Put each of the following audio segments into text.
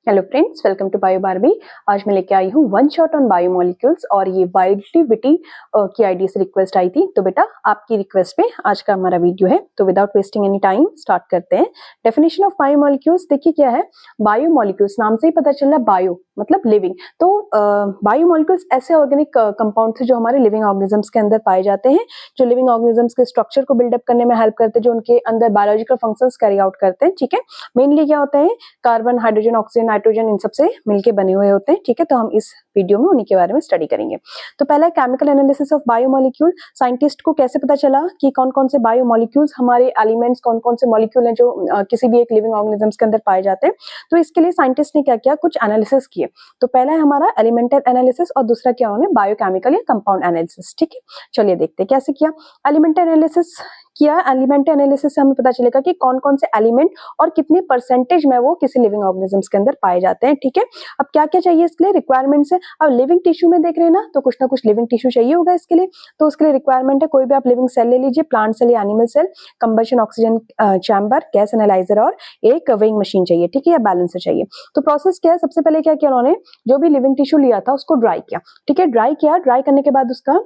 Hello friends, welcome to bio Barbie. आज मैं लेके आई हूँ वन शॉट ऑन बायोमोलिक्यूल्स और ये वाइल्डली विटी की आईडी से रिक्वेस्ट आई थी। तो बेटा आपकी रिक्वेस्ट पे आज का हमारा वीडियो है। तो without wasting any time start करते हैं। डेफिनेशन ऑफ बायोमोलिक्यूल्स देखिए क्या है। बायोमोलिक्यूल्स नाम से ही पता चल रहा है, बायो मतलब लिविंग। तो बायोमोलिक्यूल्स ऐसे ऑर्गेनिक कंपाउंड्स जो हमारे लिविंग ऑर्गेनिजम्स के अंदर पाए जाते हैं, जो लिविंग ऑर्गेनिजम्स के स्ट्रक्चर को बिल्डअप करने में हेल्प करते हैं, जो उनके अंदर बायोलॉजिकल फंक्शंस कैरी आउट करते हैं। ठीक है, मेनली क्या होता है, carbon, hydrogen, oxygen, nitrogen in सबसे मिलके बने हुए होते हैं। ठीक है, तो हम इस वीडियो में उन्हीं के बारे में स्टडी करेंगे। तो पहला chemical analysis of biomolecule. Scientist को कैसे पता चला कि कौन कौन से बायोमोलिक्यूल्स, हमारे एलिमेंट्स, कौन कौन से मॉलिक्यूल हैं जो किसी भी एक लिविंग ऑर्गेनिजम्स के अंदर पाए जाते हैं। तो इसके लिए साइंटिस्ट ने क्या किया, कुछ एनालिसिस किए। तो पहला है हमारा एलिमेंटल एनालिसिस और दूसरा क्या उन्होंने बायोकेमिकल या कंपाउंड एनालिसिस। ठीक है, चलिए देखते हैं कैसे किया। एलिमेंटल एनालिसिस किया। एलिमेंटल एनालिसिस से हमें पता चलेगा कि कौन कौन से एलिमेंट और कितने परसेंटेज में वो किसी लिविंग ऑर्गेनिजम्स के अंदर पाए जाते हैं। ठीक है, अब क्या क्या चाहिए इसके लिए, रिक्वायरमेंट्स है। अब लिविंग टिश्यू में देख रहे हैं ना, तो कुछ ना कुछ लिविंग टिश्यू चाहिए होगा इसके लिए। तो उसके लिए रिक्वायरमेंट है, कोई भी आप लिविंग सेल ले लीजिए, प्लांट सेल या animal cell, combustion oxygen chamber, gas analyser और एक वेइंग मशीन चाहिए। ठीक है, या बैलेंसर चाहिए। तो प्रोसेस क्या है, सबसे पहले क्या किया उन्होंने, जो भी लिविंग टिश्यू लिया था उसको ड्राई किया। ठीक है, ड्राई किया। ड्राई करने के बाद उसका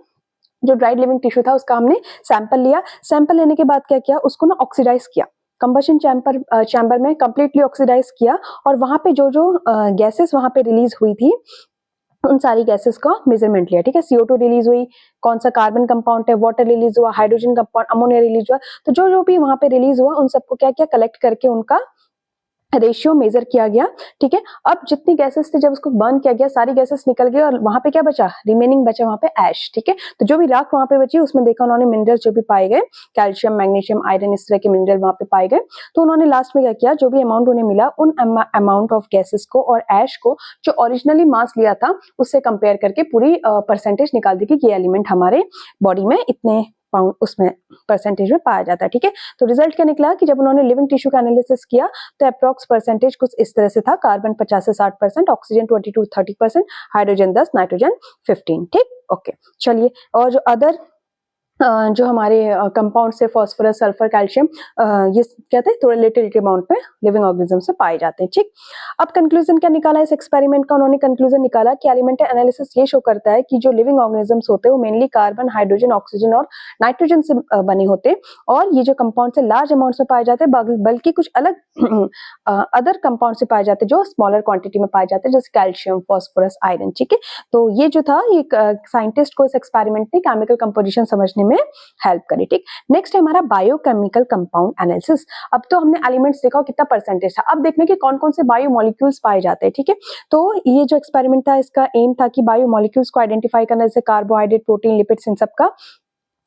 जो ड्राइड लिविंग टिश्यू था उसका हमने सैंपल लिया। सैंपल लेने के बाद क्या किया, उसको ना ऑक्सीडाइज किया, कंबशन चैम्बर में कंप्लीटली ऑक्सीडाइज किया। और वहां पे जो जो गैसेस वहां पे रिलीज हुई थी, उन सारी गैसेस का मेजरमेंट लिया। ठीक है, CO2 रिलीज हुई, कौन सा कार्बन कंपाउंड है, वाटर रिलीज हुआ, हाइड्रोजन कंपाउंड, अमोनिया रिलीज हुआ। तो जो जो भी वहां पे रिलीज हुआ उन सबको क्या किया, कलेक्ट करके उनका रेशियो मेजर किया गया। ठीक है, अब जितनी गैसेस थी जब उसको बर्न किया गया, सारी गैसेस निकल गई और वहां पे क्या बचा, रिमेनिंग बचा वहां पे ऐश। ठीक है, तो जो भी राख वहां पे बची उसमें देखा उन्होंने मिनरल्स जो भी पाए गए, कैल्शियम, मैग्नीशियम, आयरन, इस तरह के मिनरल वहां पे पाए गए। तो उन्होंने लास्ट में क्या किया, जो भी अमाउंट उन्हें मिला उन अमाउंट ऑफ गैसेस को और ऐश को जो ओरिजिनली मास लिया था उससे कंपेयर करके पूरी परसेंटेज निकाल दी कि ये एलिमेंट हमारे बॉडी में इतने पाउंड उसमें परसेंटेज में पाया जाता है। ठीक है, तो रिजल्ट क्या निकला कि जब उन्होंने लिविंग टिश्यू का एनालिसिस किया तो अप्रॉक्स परसेंटेज कुछ इस तरह से था, कार्बन 50 से 60%, ऑक्सीजन 20 to 30%, हाइड्रोजन 10, नाइट्रोजन 15। ठीक, ओके, चलिए। और जो अदर जो हमारे कंपाउंड से फॉस्फोरस, सल्फर, कैल्शियम, ये कहते हैं थोड़े लिटिल अमाउंट में लिविंग ऑर्गेनिज्म से पाए जाते हैं। ठीक, अब कंक्लूजन क्या निकाला इस एक्सपेरिमेंट का, उन्होंने कंक्लूजन निकाला कि एलिमेंटल एनालिसिस ये शो करता है कि जो लिविंग ऑर्गेनिजम्स होते हैं वो मेनली कार्बन, हाइड्रोजन, ऑक्सीजन और नाइट्रोजन से बने होते हैं। और ये जो कंपाउंड से लार्ज अमाउंट में पाए जाते हैं, बल्कि कुछ अलग अदर कंपाउंड से पाए जाते हैं जो स्मॉलर क्वांटिटी में पाए जाते हैं, जैसे कैल्शियम, फॉस्फोरस, आयरन। ठीक है, तो ये जो था, ये साइंटिस्ट को इस एक्सपेरिमेंट ने केमिकल कंपोजिशन समझने में हेल्प करी। ठीक, नेक्स्ट है हमारा बायोकेमिकल कंपाउंड एनालिसिस। अब तो हमने एलिमेंट्स देखा कितना परसेंटेज था, अब देखने के कौन कौन से बायोमोलिक्यूल्स पाए जाते हैं। ठीक है, तो ये जो एक्सपेरिमेंट था इसका एम था कि बायोमोलिक्यूल्स को आइडेंटिफाई करना, जैसे कार्बोहाइड्रेट, प्रोटीन, लिपिड्स, इन सब का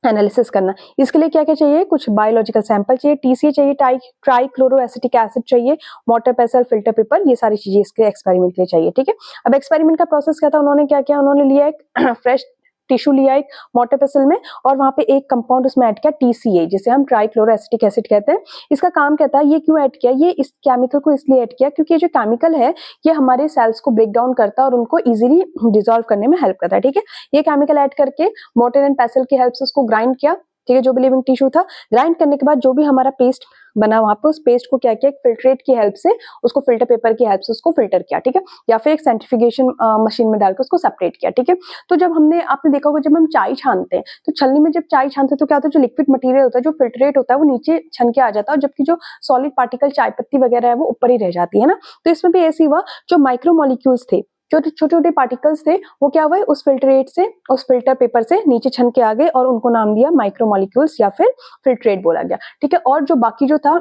एनालिसिस करना। इसके लिए क्या क्या चाहिए, कुछ बायोलॉजिकल सैंपल चाहिए, TCA चाहिए, ट्राइक्लोरो एसिटिक एसिड चाहिए, वाटर पेसल, फिल्टर पेपर, ये सारी चीजें इसके एक्सपेरिमेंट के लिए चाहिए। ठीक है, अब एक्सपेरिमेंट का प्रोसेस क्या था, उन्होंने क्या किया, उन्होंने लिया एक फ्रेश टिश्यू लिया एक वाटर पेसल में और वहां पे एक कंपाउंड उसमें ऐड किया, TCA, जिसे हम ट्राइक्लोरो एसिटिक एसिड कहते हैं। इसका काम क्या था, ये क्यों ऐड किया, ये इस केमिकल को इसलिए ऐड किया क्योंकि ये जो केमिकल है ये हमारे सेल्स को ब्रेक डाउन करता है और उनको इजीली डिसॉल्व करने में हेल्प करता है। ठीक है, ये केमिकल ऐड करके मोटर एंड पेसल की हेल्प से उसको ग्राइंड किया। ठीक है, जो भी लिविंग टिश्यू था, ग्राइंड करने के बाद जो भी हमारा पेस्ट बना वहां पे, उस पेस्ट को क्या किया, एक फिल्ट्रेट की हेल्प से, उसको फिल्टर पेपर की हेल्प से उसको फिल्टर किया। ठीक है, या फिर एक सेंट्रीफ्यूगेशन मशीन में डालकर उसको सेपरेट किया। ठीक है, तो जब आपने देखा होगा जब हम चाय छानते हैं तो छलनी में जब चाय छानते हैं तो क्या होता है, जो लिक्विड मटेरियल होता है, जो फिल्ट्रेट होता है, वो नीचे छन के आ जाता है, और जबकि जो सॉलिड पार्टिकल चाय पत्ती वगैरह है वो ऊपर ही रह जाती है ना। तो इसमें भी ऐसे हुआ, जो माइक्रोमोलिक्यूल्स थे, जो छोटे छोटे पार्टिकल्स थे, वो क्या हुए, उस फिल्ट्रेट से, उस फिल्टर पेपर से नीचे छन के आ गए और उनको नाम दिया माइक्रोमोलिक्यूल्स या फिर फिल्ट्रेट बोला गया। ठीक है, और जो बाकी जो था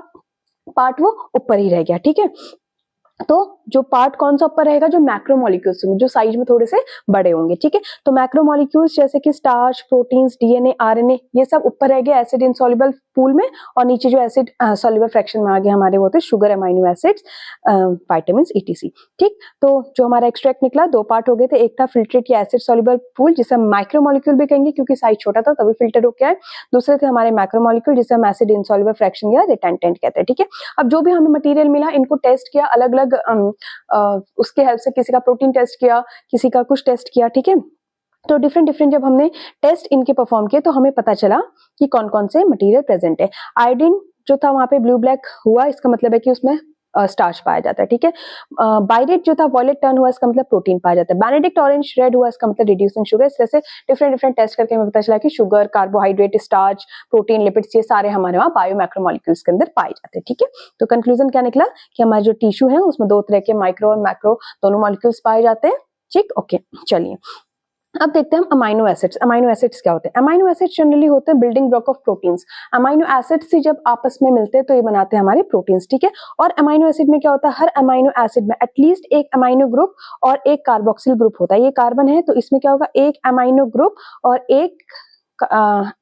पार्ट वो ऊपर ही रह गया। ठीक है, तो जो पार्ट कौन सा ऊपर रहेगा, जो मैक्रोमोलिक्यूल्स होंगे, जो साइज में थोड़े से बड़े होंगे। ठीक है, तो मैक्रोमोलिक्यूल्स जैसे कि स्टार्च, प्रोटीन्स, DNA, RNA, ये सब ऊपर रह गए एसिड इनसॉल्युबल पूल में, और नीचे जो एसिड सॉल्युबल फ्रैक्शन में आ गए हमारे वो थे sugar, amino acids, vitamins, ETC। ठीक, तो जो हमारा एक्सट्रैक्ट निकला, दो पार्ट हो गए थे, एक था फिल्ट्रेट या एसिड सॉल्युबल पूल जिसे हम माइक्रोमोलिक्यूल भी कहेंगे क्योंकि साइज छोटा था तभी फिल्टर होकर आए। दूसरे थे हमारे मैक्रोमोलिक्यूल जिसे हम एसिड इनसॉल्युबल फ्रैक्शन या रिटेंटेंट कहते हैं। ठीक है, अब जो भी हमें मटेरियल मिला इनको टेस्ट किया अलग अलग, उसके हेल्प से, किसी का प्रोटीन टेस्ट किया, किसी का कुछ टेस्ट किया। ठीक है, तो डिफरेंट डिफरेंट जब हमने टेस्ट इनके परफॉर्म किए तो हमें पता चला कि कौन कौन से मटेरियल प्रेजेंट है। आयोडीन जो था वहां पे ब्लू ब्लैक हुआ, इसका मतलब है कि उसमें स्टार्च पाया जाता है, ठीक है। बायरेट जो था वॉयलेट टर्न हुआ, इसका मतलब प्रोटीन पाया जाता है। बेनेडिक्ट ऑरेंज रेड हुआ, इसका मतलब रिड्यूसिंग शुगर। इस तरह से डिफरेंट टेस्ट करके हमें पता चला कि sugar, carbohydrate, starch, protein, lipids, ये सारे हमारे वहाँ बायो मैक्रोमोलिक्यूल्स के अंदर पाए जाते हैं, ठीक है। तो कंक्लूजन क्या निकला कि हमारे जो टिश्यू है उसमें दो तरह के माइक्रो और मैक्रो दोनों मॉलिक्यूल्स पाए जाते हैं, ठीक। ओके, चलिए अब देखते हैं हम अमाइनो एसिड्स। अमाइनो एसिड्स क्या होते हैं? अमाइनो एसिड्स जनरली होते हैं building block of proteins. Amino acids से जब आपस में मिलते हैं तो ये बनाते हैं हमारे प्रोटीन्स, ठीक है। और अमाइनो एसिड में क्या होता है? हर अमाइनो एसिड में एटलीस्ट एक अमाइनो ग्रुप और एक कार्बोक्सिल ग्रुप होता है। ये कार्बन है तो इसमें क्या होगा? एक अमाइनो ग्रुप और एक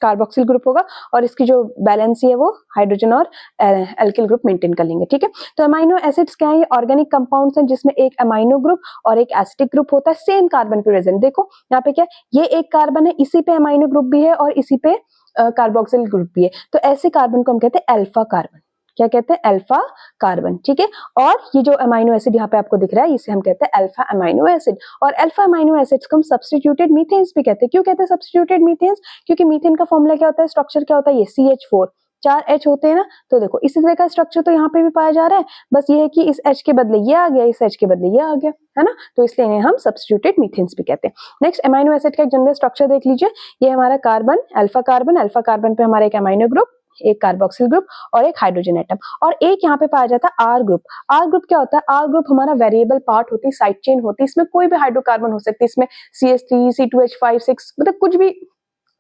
कार्बोक्सिल ग्रुप होगा, और इसकी जो बैलेंस है वो हाइड्रोजन और एल्किल ग्रुप मेंटेन कर लेंगे, ठीक है। तो अमाइनो एसिड्स क्या है? ये ऑर्गेनिक कंपाउंड्स हैं जिसमें एक अमाइनो ग्रुप और एक एसिडिक ग्रुप होता है सेम कार्बन पे प्रेजेंट। देखो यहाँ पे क्या, ये एक कार्बन है, इसी पे अमाइनो ग्रुप भी है और इसी पे कार्बोक्सिल ग्रुप भी है, तो ऐसे कार्बन को हम कहते हैं अल्फा कार्बन। क्या कहते हैं? अल्फा कार्बन, ठीक है। और ये जो अमाइनो एसिड यहाँ पे आपको दिख रहा है इसे हम कहते हैं अल्फा अमाइनो एसिड। और अल्फा अमाइनो एसिड्स को हम सब्स्टिट्यूटेड मीथेन्स भी कहते हैं। क्यों कहते हैं सब्स्टिट्यूटेड मीथेन्स? क्योंकि मीथेन का फॉर्मूला क्या होता है, स्ट्रक्चर क्या होता है? ये CH4, 4 H होते हैं ना। तो देखो इसी तरह का स्ट्रक्चर तो यहाँ पे भी पाया जा रहा है, बस ये है कि इस H के बदले ये आ गया, इस H के बदले ये आ गया, है ना। तो इसलिए इन्हें हम सब्स्टिट्यूटेड मीथेन्स भी कहते हैं। नेक्स्ट अमाइनो एसिड का एक जनरल स्ट्रक्चर देख लीजिए। ये हमारा carbon, alpha carbon, alpha carbon पे हमारा एक अमाइनो ग्रुप, एक कार्बोक्सिल ग्रुप और एक हाइड्रोजन एटम, और एक यहाँ पे पाया जाता है आर ग्रुप। आर ग्रुप क्या होता है? आर ग्रुप हमारा वेरिएबल पार्ट होती है, साइड चेन होती है, इसमें कोई भी हाइड्रोकार्बन हो सकती है, इसमें CH3, C2H5, 6 मतलब कुछ भी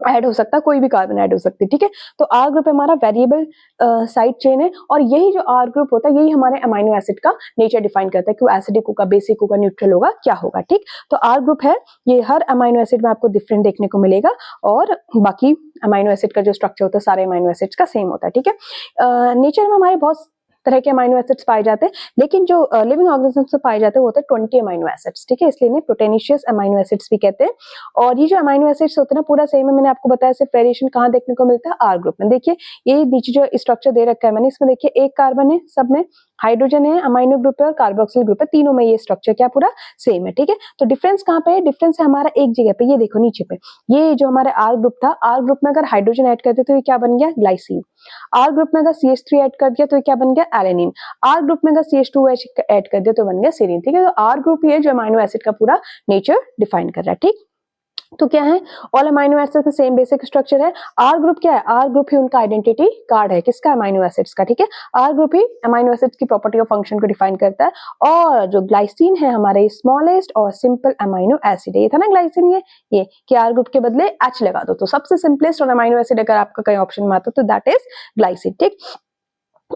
ऐड हो सकता है, कोई भी कार्बन ऐड हो सकती है, ठीक है। तो आर ग्रुप हमारा वेरिएबल साइड चेन है, और यही जो आर ग्रुप होता है यही हमारे अमाइनो एसिड का नेचर डिफाइन करता है कि वो एसिडिक होगा, बेसिक होगा, न्यूट्रल होगा, क्या होगा, ठीक। तो आर ग्रुप है, ये हर अमाइनो एसिड में आपको डिफरेंट देखने को मिलेगा, और बाकी अमाइनो एसिड का जो स्ट्रक्चर होता है सारे अमाइनो एसिड्स का सेम होता है, ठीक है। नेचर में हमारे बहुत तरह के अमाइनो एसिड्स पाए जाते हैं, लेकिन जो लिविंग ऑर्गेनिजम्स में पाए जाते हैं वो होते हैं 20 अमाइनो एसिड्स, ठीक है। इसलिए इन्हें प्रोटेनिशियस अमाइनो एसिड्स भी कहते हैं। और ये जो अमाइनो एसिड्स होते हैं ना, पूरा सेम है, मैंने आपको बताया सिर्फ वेरिएशन कहाँ देखने को मिलता है? आर ग्रुप में। देखिए ये नीचे जो स्ट्रक्चर दे रखा है मैंने, इसमें देखिए एक कार्बन है, सब में हाइड्रोजन है, अमाइनो ग्रुप है और कार्बोक्सिल ग्रुप है, तीनों में ये स्ट्रक्चर क्या पूरा सेम है, ठीक है। तो डिफरेंस कहाँ पे है? डिफरेंस है हमारा एक जगह पे, ये देखो नीचे पे, ये जो हमारा आर ग्रुप था, आर ग्रुप में अगर हाइड्रोजन ऐड करते तो ये क्या बन गया? ग्लाइसिन। आर ग्रुप में अगर CH3 ऐड कर दिया तो ये क्या बन गया? एलेनिन। आर ग्रुप में अगर CH2OH ऐड कर दिया तो बन गया सेरीन, ठीक है। तो आर ग्रुप ही है जो अमाइनो एसिड का पूरा नेचर डिफाइन कर रहा है, ठीक। तो क्या है? ऑल अमाइनो एसिड्स में सेम बेसिक स्ट्रक्चर है। आर ग्रुप क्या है? आर ग्रुप ही उनका आइडेंटिटी कार्ड है, किसका? अमाइनो एसिड्स का, ठीक है। आर ग्रुप ही अमाइनो एसिड्स की प्रॉपर्टी और फंक्शन को डिफाइन करता है। और जो ग्लाइसिन है हमारे स्मॉलेस्ट और सिंपल अमाइनो एसिड है, ये था ना ग्लाइसिन, ये कि आर ग्रुप के बदले H लगा दो, तो सबसे सिंपलेस्ट और अमाइनो एसिड अगर आपका कहीं ऑप्शन में आता तो दैट इज ग्लाइसिन, ठीक।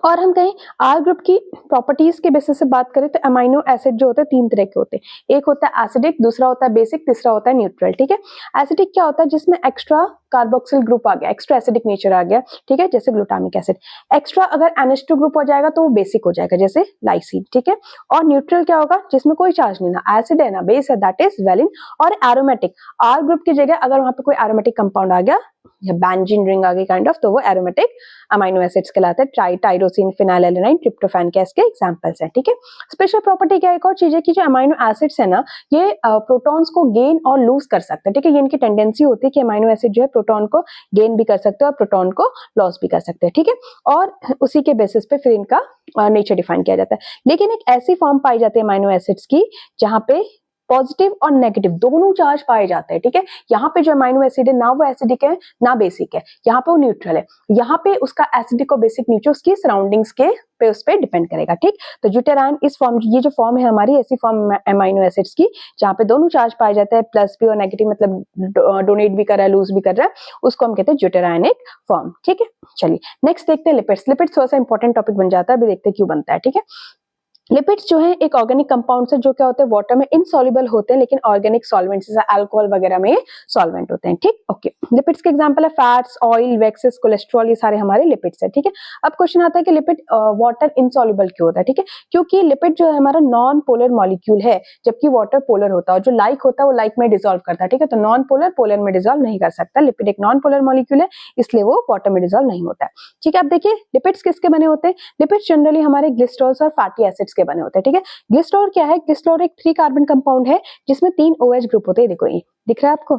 और हम कहें आर ग्रुप की प्रॉपर्टीज के बेसिस से बात करें तो अमाइनो एसिड जो होते हैं तीन तरह के होते हैं, एक होता है एसिडिक, दूसरा होता है बेसिक, तीसरा होता है न्यूट्रल, ठीक है। एसिडिक क्या होता है? जिसमें एक्स्ट्रा कार्बोक्सिल ग्रुप आ गया, एक्स्ट्रा एसिडिक नेचर आ गया, ठीक है, जैसे ग्लूटामिक एसिड। एक्स्ट्रा अगर NH2 ग्रुप हो जाएगा तो वो बेसिक हो जाएगा, जैसे लाइसिन, ठीक है। और न्यूट्रल क्या होगा? जिसमें कोई चार्ज नहीं, ना एसिड है ना बेस है, दैट इज वेलिन। और एरोमेटिक, आर ग्रुप की जगह अगर वहां पे कोई एरोमेटिक कंपाउंड आ गया या बेंजीन रिंग आ गई काइंड ऑफ, तो वो एरोमेटिक अमाइनो एसिड्स कहलाते हैं। टाइरोसिन, फिनाइलएलेनाइन, ट्रिप्टोफैन के इसके एग्जांपल्स हैं, ठीक है। स्पेशल प्रॉपर्टी क्या है? एक और चीज है कि जो अमाइनो एसिड्स है ना, ये प्रोटॉन्स को गेन और लूज कर सकते हैं, ठीक है। ये इनकी टेंडेंसी होती है कि अमाइनो एसिड जो है प्रोटॉन को गेन भी कर सकते हैं और प्रोटॉन को लॉस भी कर सकते हैं, ठीक है। और उसी के बेसिस पे फिर इनका नेचर डिफाइन किया जाता है। लेकिन एक ऐसी फॉर्म पाई जाती है अमाइनो एसिड्स की जहां पे पॉजिटिव और नेगेटिव दोनों चार्ज पाए जाते हैं, ठीक है। यहाँ पे जो अमाइनो एसिड है ना वो एसिडिक है ना बेसिक है, यहाँ पे वो न्यूट्रल है। यहाँ पे उसका एसिडिक और बेसिक नेचर उसकी सराउंडिंग्स के पे उस पे डिपेंड करेगा, ठीक। तो ड्यूटेरायन इस फॉर्म, ये जो फॉर्म है हमारी ऐसी फॉर्म अमाइनो एसिड्स की जहाँ पे दोनों चार्ज पाए जाते हैं, प्लस भी और नेगेटिव, मतलब डोनेट भी कर रहा है लूज भी कर रहा है, उसको हम कहते हैं ड्यूटेरायनिक फॉर्म, ठीक है। चलिए नेक्स्ट देखते हैं लिपिड्स। लिपिड्स थोड़ा सा इंपॉर्टेंट टॉपिक बन जाता है, अभी देखते हैं क्यों बनता है, ठीक है। लिपिड्स जो है एक ऑर्गेनिक कंपाउंड है जो क्या होते हैं वाटर में इनसॉल्युबल होते हैं, लेकिन ऑर्गेनिक सॉल्वेंट्स जैसे अल्कोहल वगैरह में सॉल्वेंट होते हैं, ठीक। ओके, लिपिड्स के एग्जांपल है फैट्स, ऑयल, वैक्सेस, कोलेस्ट्रॉल, ये सारे हमारे लिपिड्स है, ठीक है। अब क्वेश्चन आता है कि लिपिड वाटर इनसॉल्युबल क्यों होता है, ठीक है। क्योंकि लिपिड जो है हमारा नॉन पोलर मॉलिक्यूल है, जबकि वाटर पोलर होता है, और जो लाइक होता है वो लाइक में डिसॉल्व करता है, ठीक है। तो नॉन पोलर पोलर में डिसॉल्व नहीं कर सकता। लिपिड एक नॉन पोलर मॉलिक्यूल है, इसलिए वो वाटर में डिसॉल्व नहीं होता है, ठीक है। अब देखिए लिपिड्स किसके बने होते हैं? लिपिड्स जनरली हमारे ग्लिसरॉल्स और फैटी एसिड्स के बने होते हैं, ठीक है। ग्लिसरॉल क्या है? ग्लिसरॉल एक 3 कार्बन कंपाउंड है जिसमें 3 OH ग्रुप होते हैं, देखो ये दिख रहा है आपको,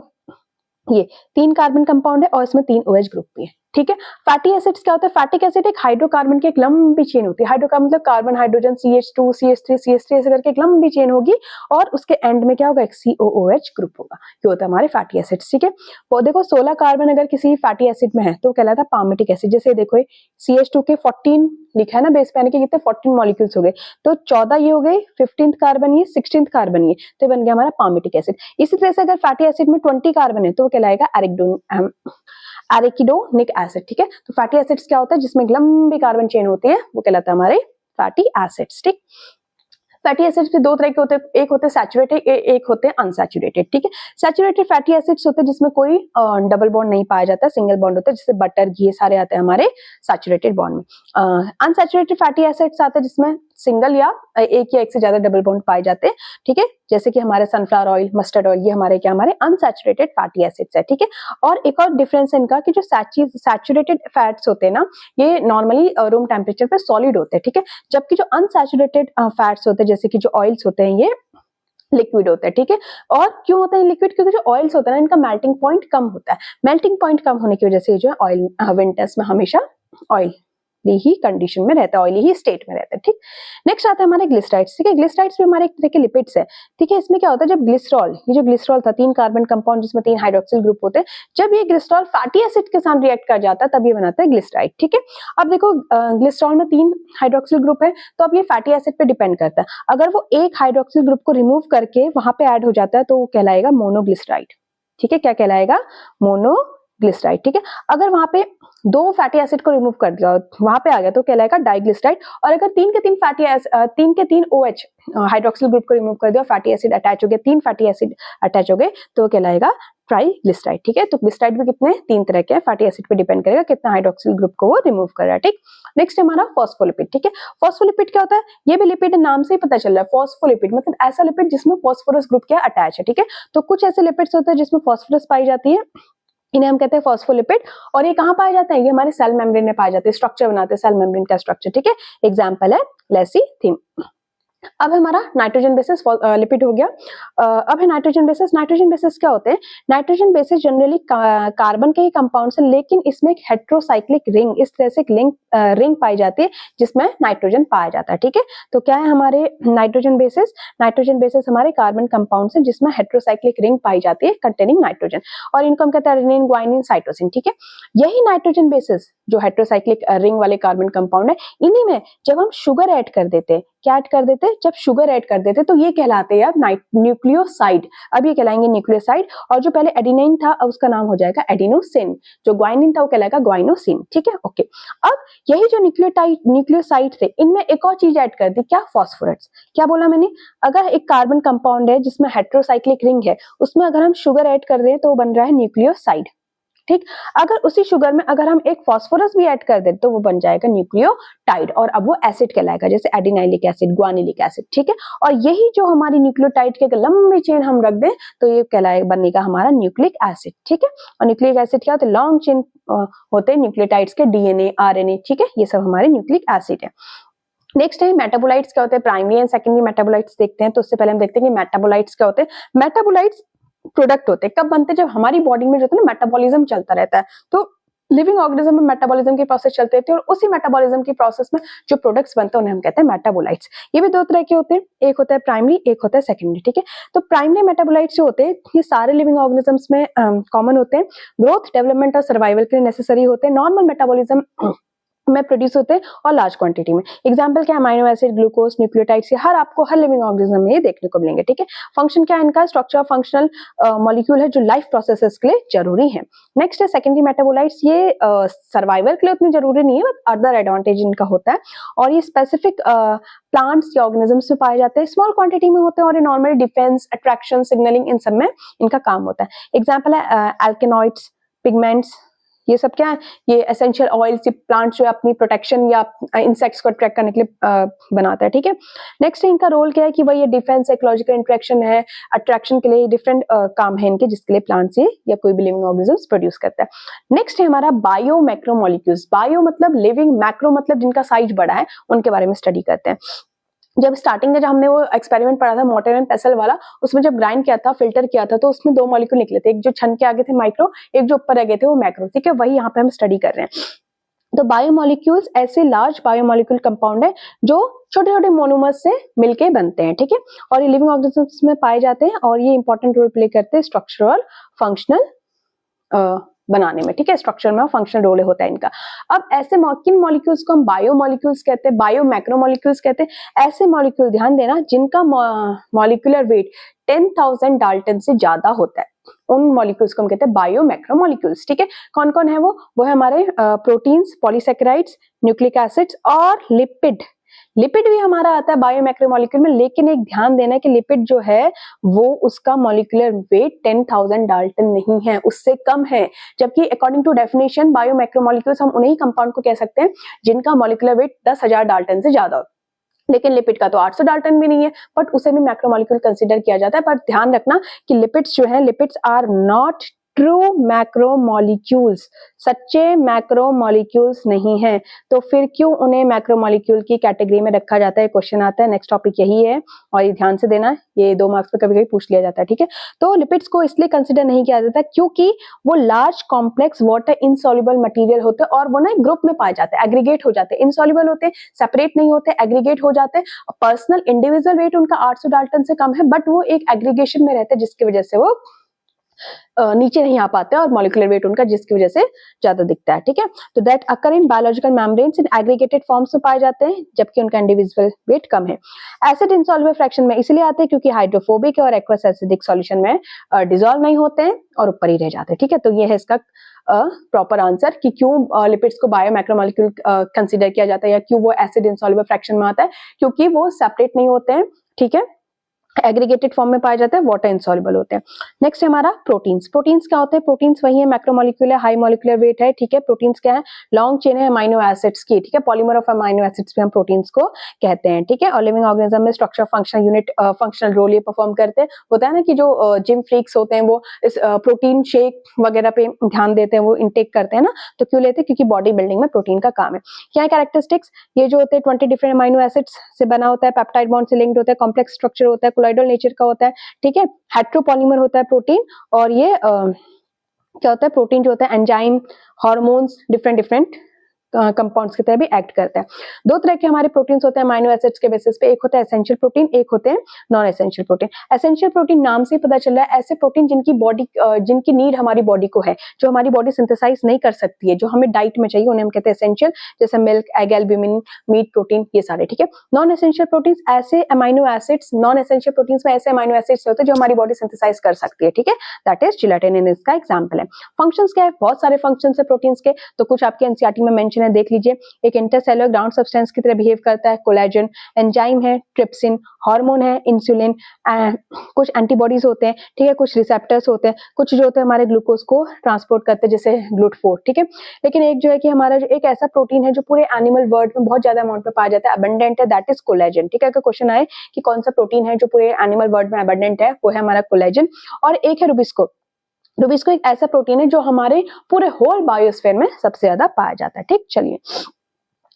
ये 3 कार्बन कंपाउंड है और इसमें 3 OH ग्रुप भी है, ठीक है। फैटी एसिड्स क्या होता है? फैटिक एसिड एक हाइड्रोकार्बन की एक लंबी चेन होती है। हाइड्रोकार्बन मतलब carbon, hydrogen, CH2, CH3, CH3 ऐसे करके एक लंबी चेन होगी और उसके एंड में क्या होगा? एक COOH ग्रुप होगा। ये होता है हमारे फैटी एसिड्स, ठीक है। वो देखो 16 कार्बन अगर किसी फैटी एसिड में है तो कहलाता है पामिटिक एसिड। जैसे देखो CH2 के 14 लिखा है ना बेस पे, यानी कि कितने 14 मॉलिक्यूल्स हो गए, तो 14 ये हो गए, 15th कार्बन ये, 16th कार्बन ये, तो बन गया हमारा पामिटिक एसिड। इसी तरह से अगर फैटी एसिड में 20 कार्बन है तो कहलाएगा एरिकिडोनिक एसिड, ठीक है। तो फैटी एसिड्स क्या होता है? जिसमें लंबी कार्बन चेन होती है, वो कहलाता है हमारे फैटी एसिड्स, ठीक। फैटी एसिड्स भी 2 तरह के होते हैं, एक होते हैं सैचुरेटेड, एक होते हैं अनसैचुरेटेड, ठीक है। सैचुरेटेड फैटी एसिड्स होते हैं जिसमें कोई डबल बॉन्ड नहीं पाया जाता, सिंगल बॉन्ड होता है, जैसे बटर, घी सारे आते हैं हमारे सैचुरेटेड बॉन्ड में। अनसैचुरेटेड फैटी एसिड्स आते हैं जिसमें सिंगल या एक से ज्यादा डबल बॉन्ड पाए जाते हैं, ठीक है। जैसे कि हमारे सनफ्लावर ऑयल, मस्टर्ड ऑयल, ये हमारे अनसैचुरेटेड फैटी एसिड्स है, ठीक है। और एक और डिफरेंस है इनका कि जो सैचुरेटेड फैट्स होते हैं ना, ये नॉर्मली रूम टेम्परेचर पे सॉलिड होते हैं, ठीक है। जबकि जो अनसैचुरेटेड फैट्स होते हैं, जैसे कि जो ऑयल्स होते हैं, ये लिक्विड होता है, ठीक है। और क्यों होता है लिक्विड? क्योंकि जो ऑयल्स होता है ना, इनका मेल्टिंग पॉइंट कम होता है। मेल्टिंग पॉइंट कम होने की वजह से जो है ऑयल विंटर्स में हमेशा ऑयल ही कंडीशन में रहता है, ऑयली ही स्टेट में रहता है, ठीक। नेक्स्ट आता है हमारे ग्लिसराइड्स, ठीक है। ग्लिसराइड्स भी हमारे एक तरह के लिपिड्स है, ठीक है। इसमें क्या होता है? जब ग्लिसरॉल, ये जो ग्लिसरॉल था 3 कार्बन कंपाउंड जिसमें 3 हाइड्रोक्सिल ग्रुप होते हैं, जब ये ग्लिसरॉल फैटी एसिड के साथ रिएक्ट कर जाता है तब ये बनाता है ग्लिसराइड, ठीक है। अब देखो ग्लिसरॉल में 3 हाइड्रोक्सिल ग्रुप है, तो अब ये फैटी एसिड पे डिपेंड करता है। अगर वो एक हाइड्रोक्सिल ग्रुप को रिमूव करके वहां पे ऐड हो जाता है तो वो कहलाएगा मोनोग्लिसराइड, ठीक है। क्या कहलाएगा? मोनोग्लिसराइड, ठीक है। अगर वहां पे 2 फैटी एसिड को रिमूव कर दिया, वहां पे आ गया तो कहलाएगा डाइग्लिसराइड। और अगर 3 के 3 OH हाइड्रोक्सिल ग्रुप को रिमूव कर दिया, फैटी एसिड अटैच हो गया, 3 फैटी एसिड अटैच हो गए, तो कहलाएगा ट्राइग्लिसराइड, ठीक है। तो ग्लिसराइड भी कितने? 3 तरह के हैं, फैटी एसिड पे डिपेंड करेगा कितना हाइड्रोक्सिल ग्रुप को वो रिमूव कर रहा है, ठीक। नेक्स्ट हमारा फॉस्फोलिपिड, ठीक है। फॉस्फोलिपिड क्या होता है? ये भी लिपिड नाम से ही पता चल रहा है। फॉस्फोलिपिड मतलब ऐसा लिपिड जिसमें फॉस्फोरस ग्रुप क्या अटैच है, ठीक है। तो कुछ ऐसे लिपिड्स होते हैं जिसमें फॉस्फोरस पाई जाती है, इन्हें हम कहते हैं फॉस्फोलिपिड। और ये कहाँ पाए जाते हैं? ये हमारे सेल मेम्ब्रेन में पाए जाते हैं, स्ट्रक्चर बनाते हैं सेल मेम्ब्रेन का स्ट्रक्चर, ठीक है। एग्जांपल है लेसिथिम। अब हमारा नाइट्रोजन बेसिस लिपिड हो गया। अब है नाइट्रोजन बेसिस। नाइट्रोजन बेसिस क्या होते हैं? नाइट्रोजन बेसिस जनरली कार्बन के ही कंपाउंड्स हैं, लेकिन इसमें एक हेट्रोसाइक्लिक रिंग, इस तरह से एक रिंग पाई जाती है जिसमें नाइट्रोजन पाया जाता है, ठीक है। तो क्या है हमारे नाइट्रोजन बेसिस? नाइट्रोजन बेसिस हमारे कार्बन कंपाउंड्स हैं जिसमें हेट्रोसाइक्लिक रिंग पाई जाती है कंटेनिंग नाइट्रोजन, और इनको हम कहते हैं एडेनिन, ग्वानिन, साइटोसिन, ठीक है। यही नाइट्रोजन बेसिस जो हेट्रोसाइक्लिक रिंग वाले कार्बन कंपाउंड है, इन्हीं में जब हम शुगर ऐड कर देते हैं, क्या ऐड कर देते हैं? जब शुगर ऐड कर देते तो ये कहलाते हैं अब न्यूक्लियोसाइड। अब ये कहलाएंगे न्यूक्लियोसाइड। और जो पहले एडिनाइन था अब उसका नाम हो जाएगा एडिनोसिन, जो ग्वाइनिन था वो कहलाएगा ग्वाइनोसिन, ठीक है। ओके, अब यही जो न्यूक्लियोसाइड थे, इनमें एक और चीज ऐड कर दी, क्या? फास्फोरेट्स। क्या बोला मैंने? अगर एक कार्बन कंपाउंड है जिसमें हेट्रोसाइक्लिक रिंग है, उसमें अगर हम शुगर ऐड कर रहे हैं तो वो बन रहा है न्यूक्लियोसाइड, ठीक। अगर उसी शुगर में अगर हम एक फास्फोरस भी ऐड कर दें तो वो बन जाएगा न्यूक्लियोटाइड, और अब वो एसिड कहलाएगा, जैसे एडिनाइलिक एसिड, ग्वानिलिक एसिड, ठीक है। और यही जो हमारी न्यूक्लियोटाइड के लंबी चेन हम रख दें तो ये कहलाएगा, बनेगा हमारा न्यूक्लिक एसिड, ठीक है। और न्यूक्लिक एसिड क्या होता है? लॉन्ग चेन होते हैं न्यूक्लियोटाइड्स के, DNA, RNA, ठीक है। ये सब हमारे न्यूक्लिक एसिड है। नेक्स्ट है मेटाबोलाइट्स क्या होते हैं? प्राइमरी एंड सेकेंडरी मेटाबोलाइट्स देखते हैं। तो उससे पहले हम देखते हैं कि मेटाबोलाइट्स क्या होते हैं। मेटाबोलाइट्स प्रोडक्ट होते हैं, कब बनते हैं? जब हमारी बॉडी में जो होता है ना मेटाबॉलिज्म चलता रहता है, तो लिविंग ऑर्गेनिज्म में मेटाबॉलिज्म की प्रोसेस चलती रहती है, और उसी मेटाबॉलिज्म की प्रोसेस में जो प्रोडक्ट्स बनते हैं उन्हें हम कहते हैं मेटाबोलाइट्स। ये भी 2 तरह के होते हैं, एक होता है प्राइमरी, एक होता है सेकेंडरी, ठीक है। तो प्राइमरी मेटाबोलाइट्स जो होते हैं ये सारे लिविंग ऑर्गेनिजम्स में कॉमन होते हैं, ग्रोथ, डेवलपमेंट और सर्वाइवल के लिए नेसेसरी होते हैं, नॉर्मल मेटाबॉलिज्म में प्रोड्यूस होते हैं और लार्ज क्वांटिटी में। एग्जांपल क्या? अमाइनो एसिड, ग्लूकोज, न्यूक्लियोटाइड्स, ये आपको हर लिविंग ऑर्गेनिज्म में ये देखने को मिलेंगे, ठीक है। फंक्शन क्या है इनका? स्ट्रक्चर फंक्शनल मॉलिक्यूल है जो लाइफ प्रोसेसेस के लिए जरूरी है। नेक्स्ट है सेकेंडरी मेटाबोलाइट्स। ये सर्वाइवल के लिए उतने जरूरी नहीं है, बट अदर एडवांटेज इनका होता है, और ये स्पेसिफिक प्लांट्स या ऑर्गेनिजम्स में पाए जाते हैं, स्मॉल क्वांटिटी में होते हैं, और ये नॉर्मली डिफेंस, अट्रैक्शन, सिग्नलिंग, इन सब में इनका काम होता है। एग्जाम्पल है एल्केनॉइड्स, पिगमेंट्स, ये सब क्या है? ये एसेंशियल ऑयल्स, प्लांट्स जो अपनी प्रोटेक्शन या इंसेक्ट्स को अट्रैक्ट करने के लिए बनाता है, ठीक है। नेक्स्ट इनका रोल क्या है कि भाई ये डिफेंस, इकोलॉजिकल इंटरेक्शन है, अट्रैक्शन के लिए डिफरेंट काम है इनके, जिसके लिए प्लांट्स ये या कोई भी लिविंग ऑर्गेनिजम्स प्रोड्यूस करता है। नेक्स्ट है हमारा बायो मैक्रोमोलिक्यूल्स। बायो मतलब लिविंग, मैक्रो मतलब जिनका साइज बड़ा है, उनके बारे में स्टडी करते हैं। जब स्टार्टिंग में जब हमने वो एक्सपेरिमेंट पढ़ा था मोर्टर एंड पेसल वाला, उसमें जब ग्राइंड किया था, फिल्टर किया था, तो उसमें 2 मॉलिक्यूल निकले थे, एक जो छन के आगे थे माइक्रो, एक जो ऊपर रह गए थे वो मैक्रो, ठीक है, वही यहाँ पे हम स्टडी कर रहे हैं। तो बायोमोलिक्यूल्स ऐसे लार्ज बायोमोलिक्यूल कंपाउंड है जो छोटे छोटे मोनोमर्स से मिलके बनते हैं, ठीक है, और ये लिविंग ऑर्गेनिजम्स में पाए जाते हैं और ये इंपॉर्टेंट रोल प्ले करते हैं स्ट्रक्चरल फंक्शनल बनाने में, ठीक है, स्ट्रक्चर में फंक्शनल रोल होता है इनका। अब ऐसे किन मॉलिक्यूल्स को हम बायोमोलिक्यूल्स कहते हैं, बायो मैक्रोमोलिक्यूल्स कहते हैं। ऐसे मॉलिक्यूल ध्यान देना जिनका मॉलिक्यूलर वेट 10,000 डाल्टन से ज्यादा होता है, उन मॉलिक्यूल्स को हम कहते हैं बायो मैक्रोमोलिक्यूल्स, ठीक है। कौन कौन है वो है हमारे प्रोटीन्स, पॉलीसेकेराइड्स, न्यूक्लिक एसिड्स और लिपिड। लिपिड भी हमारा आता है बायो मैक्रोमोलिक्यूल में, लेकिन एक ध्यान देना कि लिपिड जो है वो उसका मॉलिक्यूलर वेट 10,000 डाल्टन नहीं है, उससे कम है। जबकि according to definition bio macromolecules हम उन्हीं कंपाउंड को कह सकते हैं जिनका मॉलिक्यूलर वेट 10,000 डाल्टन से ज्यादा हो। लेकिन लिपिड का तो 800 डाल्टन भी नहीं है, बट उसे भी मैक्रोमोलिक्यूल कंसीडर किया जाता है। पर ध्यान रखना कि लिपिड्स जो है, lipids are not true macromolecules, सच्चे मैक्रोमोलिक्यूल्स नहीं है। तो फिर क्यों उन्हें मैक्रोमोलिक्यूल की कैटेगरी में रखा जाता है, क्वेश्चन आता है। नेक्स्ट टॉपिक यही है और ये ध्यान से देना, ये 2 मार्क्स पे कभी कभी पूछ लिया जाता है, ठीक है। तो लिपिड्स को इसलिए कंसिडर नहीं किया जाता क्योंकि वो large complex water insoluble material होते हैं और वो ना ग्रुप में पाए जाते हैं, एग्रीगेट हो जाते हैं, इनसॉल्युबल होते हैं, सेपरेट नहीं होते, एग्रीगेट हो जाते हैं। पर्सनल इंडिविजुअल वेट उनका 800 डाल्टन से कम है, बट वो एक एग्रीगेशन में रहते हैं जिसकी वजह से वो नीचे नहीं आ पाते और मॉलिक्यूलर वेट उनका जिसकी वजह से ज्यादा दिखता है, ठीक है। तो that occur in biological membranes in aggregated forms में पाए जाते हैं, जबकि उनका इंडिविजुअल वेट कम है। एसिड इनसॉल्युबल फ्रैक्शन में इसलिए आते हैं क्योंकि हाइड्रोफोबिक है और एक्वस एसिडिक सॉल्यूशन में डिसॉल्व नहीं होते हैं और ऊपर ही रह जाते हैं, ठीक है। तो ये है इसका प्रॉपर आंसर कि क्यों लिपिड्स को बायो मैक्रोमोलिक्यूल कंसीडर किया जाता है या क्यों वो एसिड इनसॉल्युबल फ्रैक्शन में आता है, क्योंकि वो सेपरेट नहीं होते हैं, ठीक है, एग्रीगेटेड फॉर्म में पाए जाते हैं, वाटर इनसॉल्युबल होते हैं। नेक्स्ट है हमारा प्रोटीन्स। प्रोटीन्स क्या होते हैं? प्रोटीन्स वही है, मैक्रोमोलिक्यूल है, हाई मॉलिक्यूलर वेट है, ठीक है। प्रोटीन्स क्या है? लॉन्ग चेन है अमीनो एसिड्स की, ठीक है, पॉलीमर ऑफ अमीनो एसिड्स भी हम प्रोटीन्स को कहते हैं, ठीक है। और लिविंग ऑर्गेनिज्म में structure function unit functional role ये परफॉर्म करते हैं। होता है ना कि जो जिम फ्रीक्स होते हैं वो इस प्रोटीन शेक वगैरह पे ध्यान देते हैं, वो इनटेक करते हैं ना, तो क्यों लेते हैं? क्योंकि बॉडी बिल्डिंग में प्रोटीन का काम है। क्या है कैरेक्टरिस्टिक्स? ये जो होते हैं 20 डिफरेंट अमीनो एसिड्स से बना होता है, पेप्टाइड बॉन्ड से लिंक्ड होता है, कॉम्प्लेक्स स्ट्रक्चर होता है, कोलॉइडल नेचर का होता है, ठीक है। हेट्रोपॉलीमर होता है प्रोटीन, और ये क्या होता है? प्रोटीन जो होता है enzyme, hormones, different different compounds की तरह भी एक्ट करता है। 2 तरह के हमारे प्रोटीन्स होते हैं अमीनो एसिड्स के बेसिस पे, एक होता है एसेंशियल प्रोटीन, एक होते हैं non essential protein. Essential protein नाम से ही पता चल रहा है, ऐसे प्रोटीन जिनकी बॉडी जिनकी नीड हमारी बॉडी को है, जो हमारी बॉडी सिंथेसाइज नहीं कर सकती है, जो हमें डाइट में चाहिए, उन्हें हम कहते हैं एसेंशियल, जैसे milk, egg, albumin, meat protein, ये सारे, ठीक है। नॉन एसेंशियल प्रोटीन्स ऐसे amino acids, non essential proteins में ऐसे अमीनो एसिड्स होते हैं जो हमारी बॉडी सिंथेसाइज कर सकती है, ठीक है, दैट इज जिलेटिन इसका एग्जांपल है। फंक्शंस क्या है? बहुत सारे फंक्शंस है प्रोटीन्स के, तो कुछ आपके एनसीईआरटी में मेंशन है, देख लीजिए। एक इंटरसेलुलर ग्राउंड सब्सटेंस की तरह बिहेव करता है, कोलेजन, एंजाइम है, ट्रिप्सिन, हार्मोन है, इंसुलिन, कुछ एंटीबॉडीज होते हैं, ठीक है, कुछ रिसेप्टर्स होते हैं, कुछ जो होते हैं हमारे ग्लूकोज को ट्रांसपोर्ट करते हैं जैसे ग्लूटाथेन, ठीक है। लेकिन एक जो है कि हमारा जो एक ऐसा प्रोटीन है जो पूरे एनिमल वर्ल्ड में बहुत ज्यादा अमाउंट में पाया जाता है, अबंडेंट है, दैट इज कोलेजन, ठीक है। अगर क्वेश्चन आए कि कौन सा प्रोटीन है जो पूरे एनिमल वर्ल्ड में अबंडेंट है, वो है हमारा कोलेजन। और एक है रुबिस्को। रुबिस्को एक ऐसा प्रोटीन है जो हमारे पूरे होल बायोस्फीयर में सबसे ज्यादा पाया जाता है, ठीक। चलिए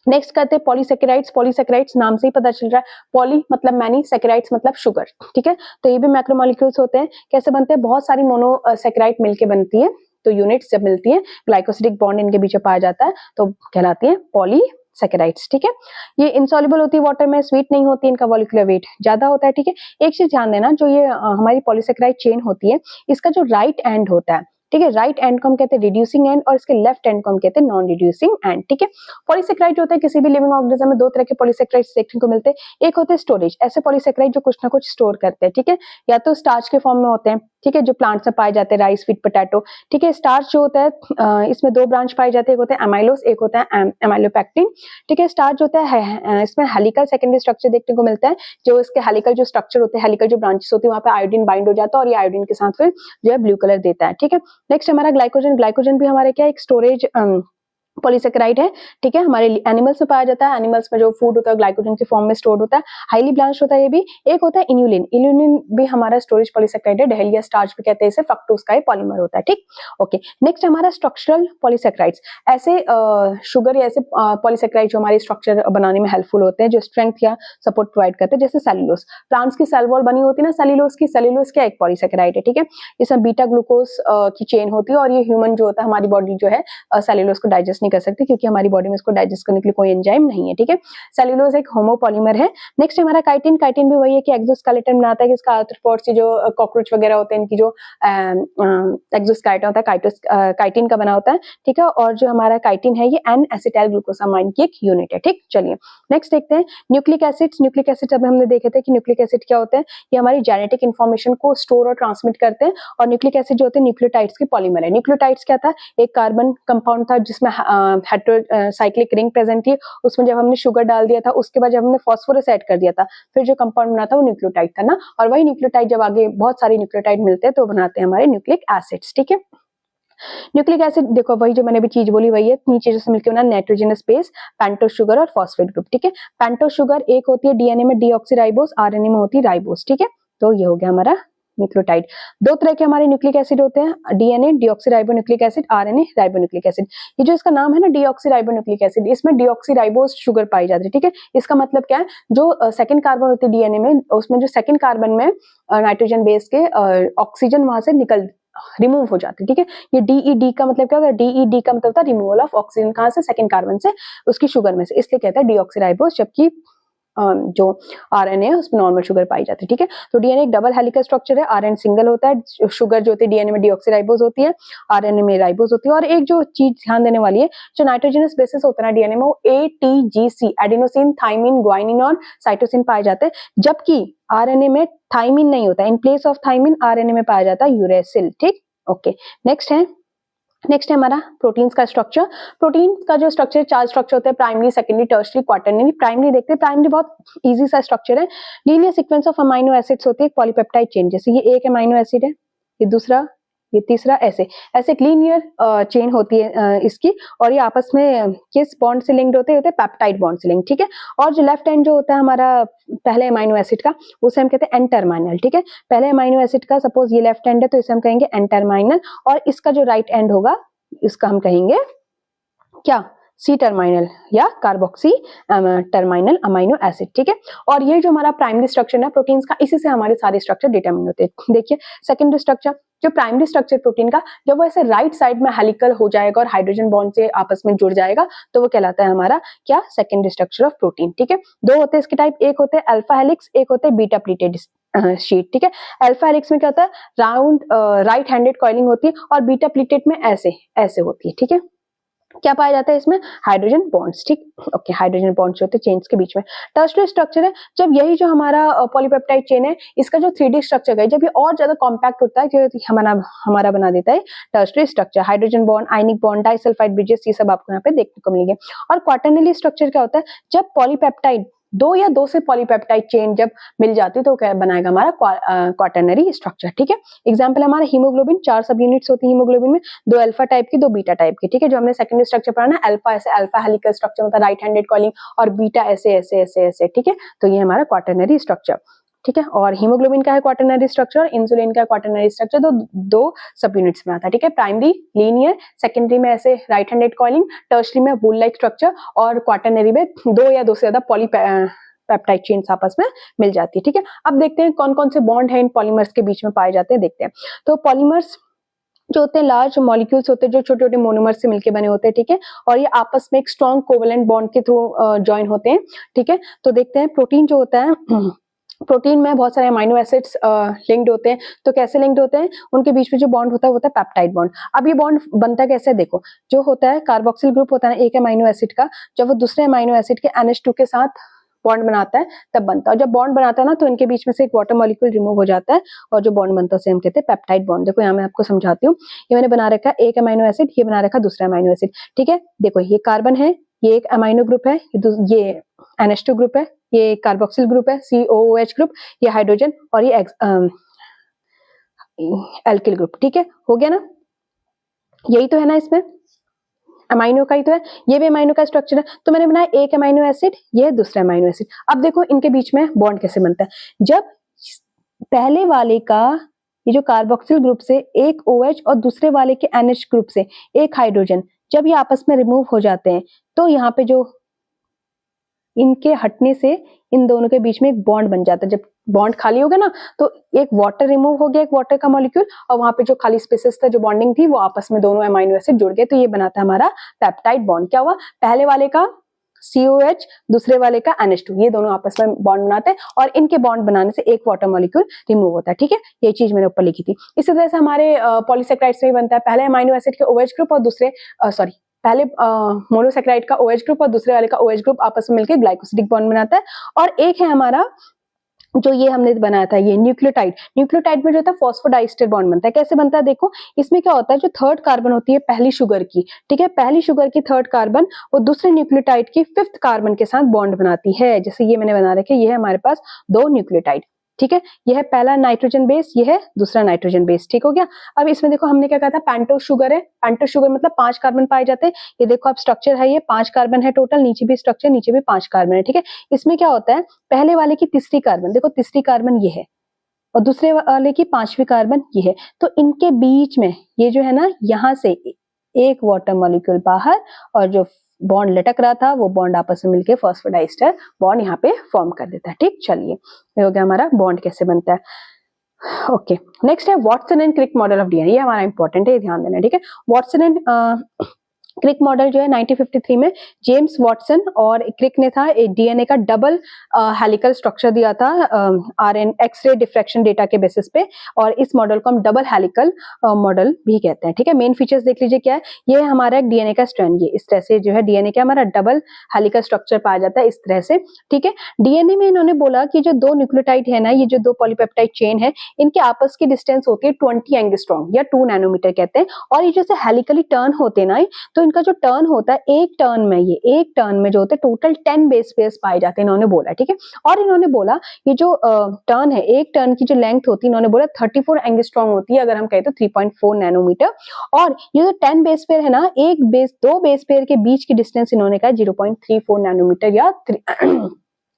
नेक्स्ट करते हैं पॉलीसेकेराइड्स। पॉलीसेकेराइड्स नाम से ही पता चल रहा है, पॉली मतलब मैनी, सेकेराइड्स मतलब शुगर, ठीक है। तो ये भी मैक्रोमोलिक्यूल्स होते हैं। कैसे बनते हैं? बहुत सारी मोनोसेकेराइड मिलके बनती है, तो यूनिट्स जब मिलती है, ग्लाइकोसिडिक बॉन्ड इनके बीच में पाया जाता है, तो कहलाती है पॉलीसेकेराइड्स, ठीक है। ये इनसॉल्युबल होती है वाटर में, स्वीट नहीं होती, इनका मॉलिक्यूलर वेट ज्यादा होता है, ठीक है। एक चीज ध्यान देना, जो ये हमारी पॉलीसेकेराइड चेन होती है, इसका जो राइट एंड होता है, ठीक है, राइट एंड को हम कहते हैं रिड्यूसिंग एंड और इसके लेफ्ट एंड को हम कहते हैं नॉन रिड्यूसिंग एंड, ठीक है। पॉलीसेकेराइड जो होते हैं किसी भी लिविंग ऑर्गेनिज्म में 2 तरह के पॉलीसेकेराइड्स देखने को मिलते हैं। एक होते हैं स्टोरेज, ऐसे पॉलीसेकेराइड जो कुछ ना कुछ स्टोर करते हैं, ठीक है, या तो स्टार्च के फॉर्म में होते हैं, ठीक है, जो प्लांट्स में पाए जाते हैं, राइस, व्हीट, पोटैटो, ठीक है। स्टार्च जो होता है इसमें 2 ब्रांच पाए जाते हैं, एक होता है एमाइलोस, एक होता है एमाइलोपेक्टिन, ठीक है। स्टार्च होता है इसमें हेलिकल सेकेंडरी स्ट्रक्चर देखने को मिलता है, जो इसके हेलिकल जो स्ट्रक्चर होते हैं, हेलिकल जो ब्रांचेस होती है, वहां पे आयोडीन बाइंड हो जाता है और ये आयोडीन के साथ फिर जो है ब्लू कलर देता है, ठीक है। नेक्स्ट हमारा ग्लाइकोजन। ग्लाइकोजन भी हमारे क्या एक स्टोरेज पॉलीसेकेराइड है, ठीक है, हमारे एनिमल्स में पाया जाता है। एनिमल्स में जो फूड होता है ग्लाइकोजन के फॉर्म में स्टोर्ड होता है, हाईली ब्लांच्ड होता है ये भी। एक होता है इन्यूलिन, इन्यूलिन भी हमारा स्टोरेज पॉलीसेकेराइड है, डहेलिया स्टार्च भी कहते हैं इसे, फ्रक्टोज का पॉलीमर होता है, ठीक। ओके, नेक्स्ट हमारा स्ट्रक्चरल पॉलीसेकेराइड्स, ऐसे शुगर या ऐसे पॉलीसेकेराइड जो हमारी स्ट्रक्चर बनाने में हेल्पफुल होते हैं, जो स्ट्रेंथ या सपोर्ट प्रोवाइड करते हैं, जैसे सेलुलोज। प्लांट्स की सेल वॉल बनी होती है ना सेलुलोज की, सेलुलोज क्या एक पॉलीसेकेराइड है, ठीक है। इसमें बीटा ग्लूकोज की चेन होती है और ये ह्यूमन जो होता है, हमारी बॉडी जो है सेलुलोज को डाइजेस्ट नहीं कर सकती क्योंकि हमारी बॉडी में इसको डाइजेस्ट करने के लिए कोई एंजाइम नहीं है, ठीक है। सेलुलोज एक होमोपॉलीमर है। नेक्स्ट हमारा काइटिन, काइटिन भी वही है कि एक्सोस्केलेटन बनाता है, इसका आर्थ्रोपोड्स से जो कॉकरोच वगैरह होते हैं इनकी जो एक्सोस्केलेटन होता है काइटिन का बना होता है, ठीक है। और जो हमारा काइटिन है ये एन एसिटाइल ग्लूकोसामाइन की एक यूनिट है, ठीक। चलिए नेक्स्ट देखते हैं न्यूक्लिक एसिड्स। न्यूक्लिक एसिड्स अब हमने देखे थे कि न्यूक्लिक एसिड क्या होते हैं, ये हमारी जेनेटिक इन्फॉर्मेशन को स्टोर और ट्रांसमिट करते हैं। और न्यूक्लिक एसिड जो होते हैं न्यूक्लियोटाइड्स के पॉलीमर है। न्यूक्लियोटाइड्स क्या था, एक कार्बन कंपाउंड था जिसमें हेटेरोसाइक्लिक रिंग प्रेजेंट थी, उसमें जब हमने शुगर डाल दिया था, उसके बाद जब हमने फास्फोरस ऐड कर दिया था, फिर जो कंपाउंड बना था वो न्यूक्लियोटाइड था ना। और वही न्यूक्लियोटाइड जब आगे बहुत सारे न्यूक्लियोटाइड मिलते हैं तो बनाते हैं हमारे न्यूक्लिक एसिड्स, ठीक है। न्यूक्लिक एसिड देखो वही जो मैंने भी चीज बोली वही है, तीन चीजों से मिलकर बना नाइट्रोजनस बेस, पेंटोस शुगर और फॉस्फेट ग्रुप, ठीक है। पेंटोस शुगर एक होती है डीएनए में डीऑक्सीराइबोस, आरएनए में होती है राइबोस, ठीक है। तो ये हो गया हमारा न्यूक्लियोटाइड। दो तरह के हमारे न्यूक्लिक एसिड होते हैं, DNA deoxyribonucleic acid, RNA ribonucleic acid. ये जो इसका नाम है ना डीऑक्सीराइबोन्यूक्लिक एसिड, इसमें डीऑक्सीराइबोस शुगर पाई जाती है, ठीक है। इसका मतलब क्या है, जो सेकंड कार्बन होती है डीएनए में, उसमें जो सेकंड कार्बन में नाइट्रोजन बेस के ऑक्सीजन वहां से निकल रिमूव हो जाती है, ठीक है। ये डीईडी का मतलब क्या होता है, डीईडी का मतलब होता है रिमूवल ऑफ ऑक्सीजन, कहां से, सेकंड कार्बन से, उसकी शुगर में से, इसलिए कहता है डीऑक्सीराइबोस। जबकि जो आरएनए है उसमें नॉर्मल शुगर पाई जाती है, ठीक है। तो डीएनए एक डबल हेलिकल स्ट्रक्चर है, आरएनए सिंगल होता है, शुगर जो होती है डीएनए में डीऑक्सीराइबोस होती है, आरएनए में राइबोस होती है। और एक जो चीज ध्यान देने वाली है, जो नाइट्रोजनस बेसिस होता है डीएनए में, वो एटीजीसी, एडेनोसिन, थाइमिन, ग्वानिन और साइटोसिन पाए जाते हैं, जबकि आरएनए में थाइमिन नहीं होता। In place of thymine RNA में पाया जाता है यूरेसिल, ठीक। ओके, नेक्स्ट है हमारा प्रोटीन्स का स्ट्रक्चर। प्रोटीन का जो स्ट्रक्चर, चार स्ट्रक्चर होते हैं, primary, secondary, tertiary, quaternary. Primary देखते हैं, प्राइमरी बहुत इजी सा स्ट्रक्चर है, linear sequence of amino acids होती है, पॉलीपेप्टाइड चेन, जैसे ये एक अमाइनो एसिड है, ये दूसरा, ये तीसरा, ऐसे ऐसे एक लीनियर चेन होती है इसकी, और ये आपस में किस बॉन्ड से लिंक्ड होते हैं पेप्टाइड बॉन्ड से लिंक्ड, ठीक है। और जो लेफ्ट एंड जो होता है हमारा पहले अमाइनो एसिड का, उसे हम कहते हैं एन टर्मिनल, ठीक है। पहले अमाइनो एसिड का सपोज ये लेफ्ट एंड है तो इसे हम कहेंगे एन टर्मिनल, और इसका जो राइट एंड होगा इसका हम कहेंगे क्या, सी टर्मिनल या कार्बोक्सी टर्मिनल अमाइनो एसिड, ठीक है। और ये जो हमारा प्राइमरी स्ट्रक्चर है प्रोटीन्स का, इसी से हमारे सारे स्ट्रक्चर डिटरमिन होते हैं। देखिए सेकेंडरी स्ट्रक्चर, जो प्राइमरी स्ट्रक्चर प्रोटीन का, जब वो ऐसे राइट साइड में हेलिकल हो जाएगा और हाइड्रोजन बॉन्ड से आपस में जुड़ जाएगा तो वो कहलाता है हमारा क्या, सेकेंडरी स्ट्रक्चर ऑफ प्रोटीन, ठीक है। दो होते हैं इसके टाइप, एक होते हैं अल्फा हेलिक्स, एक होते हैं बीटा प्लीटेड शीट, ठीक है। अल्फा हेलिक्स में क्या होता है, राउंड राइट हैंडेड कॉइलिंग होती है, और बीटा प्लीटेड में ऐसे ऐसे होती है, ठीक है। क्या पाया जाता है इसमें, हाइड्रोजन बॉन्ड्स, ठीक। ओके, हाइड्रोजन बॉन्ड्स होते हैं चेन्स के बीच में। टर्शियरी स्ट्रक्चर है, जब यही जो हमारा पॉलीपेप्टाइड चेन है, इसका जो 3D स्ट्रक्चर है, जब ये और ज्यादा कॉम्पैक्ट होता है, जो हमारा बना देता है tertiary structure, hydrogen bond, ionic bond, disulphide bridges, ये सब आपको यहाँ पे देखने को मिलेंगे। और क्वाटरनरी स्ट्रक्चर क्या होता है, जब पॉलीपेप्टाइड दो या दो से पॉलीपेप्टाइड चेन जब मिल जाती है तो क्या बनाएगा हमारा क्वाटरनरी स्ट्रक्चर, ठीक है। एग्जांपल हमारा हीमोग्लोबिन, 4 सब यूनिट्स होती है हीमोग्लोबिन में, दो अल्फा टाइप की, दो बीटा टाइप की, ठीक है। जो हमने सेकेंडरी स्ट्रक्चर पढ़ा ना, अल्फा ऐसे अल्फा हेलिकल स्ट्रक्चर होता है, राइट हैंडेड कॉलिंग, और बीटा ऐसे ऐसे ऐसे ऐसे, ठीक है। तो ये हमारा क्वाटरनरी स्ट्रक्चर, ठीक है। और हीमोग्लोबिन का है क्वाटरनरी स्ट्रक्चर, इंसुलिन का क्वाटरनरी स्ट्रक्चर, तो दो सब यूनिट्स में आता है, ठीक है। प्राइमरी लीनियर, सेकेंडरी में ऐसे राइट हैंडेड कॉलिंग, टर्शियरी में वूल लाइक स्ट्रक्चर, और क्वाटरनरी में दो या दो से ज्यादा पेप्टाइड चेन्स आपस में मिल जाती है, ठीक है। अब देखते हैं कौन कौन से बॉन्ड है इन पॉलीमर्स के बीच में पाए जाते हैं, देखते हैं। तो पॉलीमर्स जो होते हैं लार्ज मॉलिक्यूल्स होते हैं, जो छोटे छोटे मोनोमर्स से मिलकर बने होते हैं, ठीक है। और ये आपस में एक स्ट्रॉन्ग कोवेलेंट बॉन्ड के थ्रू ज्वाइन होते हैं, ठीक है। तो देखते हैं प्रोटीन जो होता है, प्रोटीन में बहुत सारे अमाइनो एसिड्स लिंक्ड होते हैं, तो कैसे लिंक्ड होते हैं, उनके बीच में जो बॉन्ड होता है वो होता है पेप्टाइड बॉन्ड। अब ये बॉन्ड बनता कैसे है, देखो, जो होता है कार्बोक्सिल ग्रुप होता है ना एक अमाइनो एसिड का, जब वो दूसरे अमाइनो एसिड के NH2 के साथ बॉन्ड बनाता है तब बनता है, और जब बॉन्ड बनाता है ना तो इनके बीच में से एक वाटर मॉलिक्यूल रिमूव हो जाता है, और जो बॉन्ड बनता है उसे हम कहते हैं पेप्टाइड बॉन्ड। देखो यहाँ मैं आपको समझाती हूँ, ये मैंने बना रखा है एक अमाइनो एसिड, ये बना रखा दूसरा अमाइनो एसिड, ठीक है। देखो ये कार्बन है, ये एक अमाइनो ग्रुप है, ये NH2 ग्रुप है, ये कार्बोक्सिल ग्रुप है COOH ग्रुप, ये हाइड्रोजन, और ये एल्किल ग्रुप, ठीक है। हो गया ना, यही तो है ना इसमें, अमाइनो का ही तो है, ये भी अमाइनो का स्ट्रक्चर है। तो मैंने बनाया एक अमाइनो एसिड, ये है दूसरा अमाइनो एसिड। अब देखो इनके बीच में बॉन्ड कैसे बनता है। जब पहले वाले का ये जो कार्बोक्सिल ग्रुप से एक OH और दूसरे वाले के NH ग्रुप से एक हाइड्रोजन, जब ये आपस में रिमूव हो जाते हैं तो यहाँ पे जो इनके हटने से इन दोनों के बीच में एक बॉन्ड बन जाता है। जब बॉन्ड खाली हो गया ना, तो एक वाटर रिमूव हो गया, एक वाटर का मॉलिक्यूल, और वहां पे जो खाली स्पेसेस था, जो बॉन्डिंग थी, वो आपस में दोनों अमाइनो एसिड जुड़ गए, तो ये बनाता है हमारा पेप्टाइड बॉन्ड। क्या हुआ, पहले वाले का COH, दूसरे वाले का NH2, ये दोनों आपस में बॉन्ड बनाते हैं और इनके बॉन्ड बनाने से एक वाटर मॉलिक्यूल रिमूव होता है। ठीक है, ये चीज मैंने ऊपर लिखी थी। इसी तरह से हमारे पॉलीसेक्राइड्स में बनता है, पहले अमाइनो एसिड के OH ग्रुप और दूसरे पहले मोनोसेक्राइड का OH ग्रुप और दूसरे वाले का OH ग्रुप आपस में मिलकर ग्लाइकोसिडिक बॉन्ड बनाता है। और एक है हमारा जो ये हमने बनाया था, ये न्यूक्लियोटाइड। न्यूक्लियोटाइड में जो था फॉस्फोडाइस्टर बॉन्ड बनता है। कैसे बनता है देखो, इसमें क्या होता है, जो थर्ड कार्बन होती है पहली शुगर की, ठीक है, पहली शुगर की थर्ड कार्बन वो दूसरे न्यूक्लियोटाइड की फिफ्थ कार्बन के साथ बॉन्ड बनाती है। जैसे ये मैंने बना रखे, ये है हमारे पास दो न्यूक्लियोटाइड, ठीक है, यह है पहला नाइट्रोजन बेस, यह है दूसरा नाइट्रोजन बेस। ठीक हो गया। अब इसमें देखो हमने क्या कहा था, पेंटोस शुगर है। पेंटोस शुगर मतलब 5 कार्बन पाए जाते हैं। ये देखो अब स्ट्रक्चर है, ये 5 कार्बन है टोटल, नीचे भी स्ट्रक्चर, नीचे भी 5 कार्बन है। ठीक है, इसमें क्या होता है, पहले वाले की तीसरी कार्बन, देखो तीसरी कार्बन ये है और दूसरे वाले की 5वीं कार्बन ये है, तो इनके बीच में ये जो है ना, यहाँ से एक वाटर मॉलिक्यूल बाहर और जो बॉन्ड लटक रहा था वो बॉन्ड आपस में मिलके फॉस्फोडाइस्टर बॉन्ड यहाँ पे फॉर्म कर देता है। ठीक, चलिए ये हो गया हमारा बॉन्ड कैसे बनता है। ओके, नेक्स्ट है Watson and Crick model of DNA. ये हमारा इंपॉर्टेंट है, ध्यान देना। ठीक है, वॉटसन एंड क्रिक मॉडल जो है 1953 में जेम्स वॉटसन और क्रिक ने था डीएनए का डबल हेलिकल स्ट्रक्चर दिया था आरएन एक्सरे डिफ्रैक्शन डेटा के बेसिस पे, और इस मॉडल को हम डबल हेलिकल मॉडल भी कहते हैं। ठीक है, मेन फीचर्स देख लीजिए क्या है, ये है हमारा एक डीएनए का स्ट्रैंड, ये इस तरह से जो है डीएनए का हमारा डबल हेलिकल स्ट्रक्चर पाया जाता है इस तरह से। ठीक है, डीएनए में इन्होंने बोला कि जो दो न्यूक्लियोटाइड है ना, ये जो दो पॉलीपेप्टाइड चेन है, इनके आपस की डिस्टेंस होती है 20 एंगस्ट्रॉम या 2 नैनोमीटर कहते हैं, और ये जैसे हेलिकली टर्न होते हैं ना, तो इनका जो टर्न होता है एक टर्न में, ये एक टर्न में जो होते हैं टोटल 10 बेस पेयर्स पाए जाते हैं, इन्होंने बोला। ठीक है, और इन्होंने बोला ये जो टर्न है, एक टर्न की जो लेंथ होती है, इन्होंने बोला 34 एंगस्ट्रॉम होती है, अगर हम कहें तो 3.4 नैनोमीटर। और ये जो 10 बेस पेयर है ना, दो बेस पेयर के बीच की डिस्टेंस इन्होंने कहा 0.34 नैनोमीटर या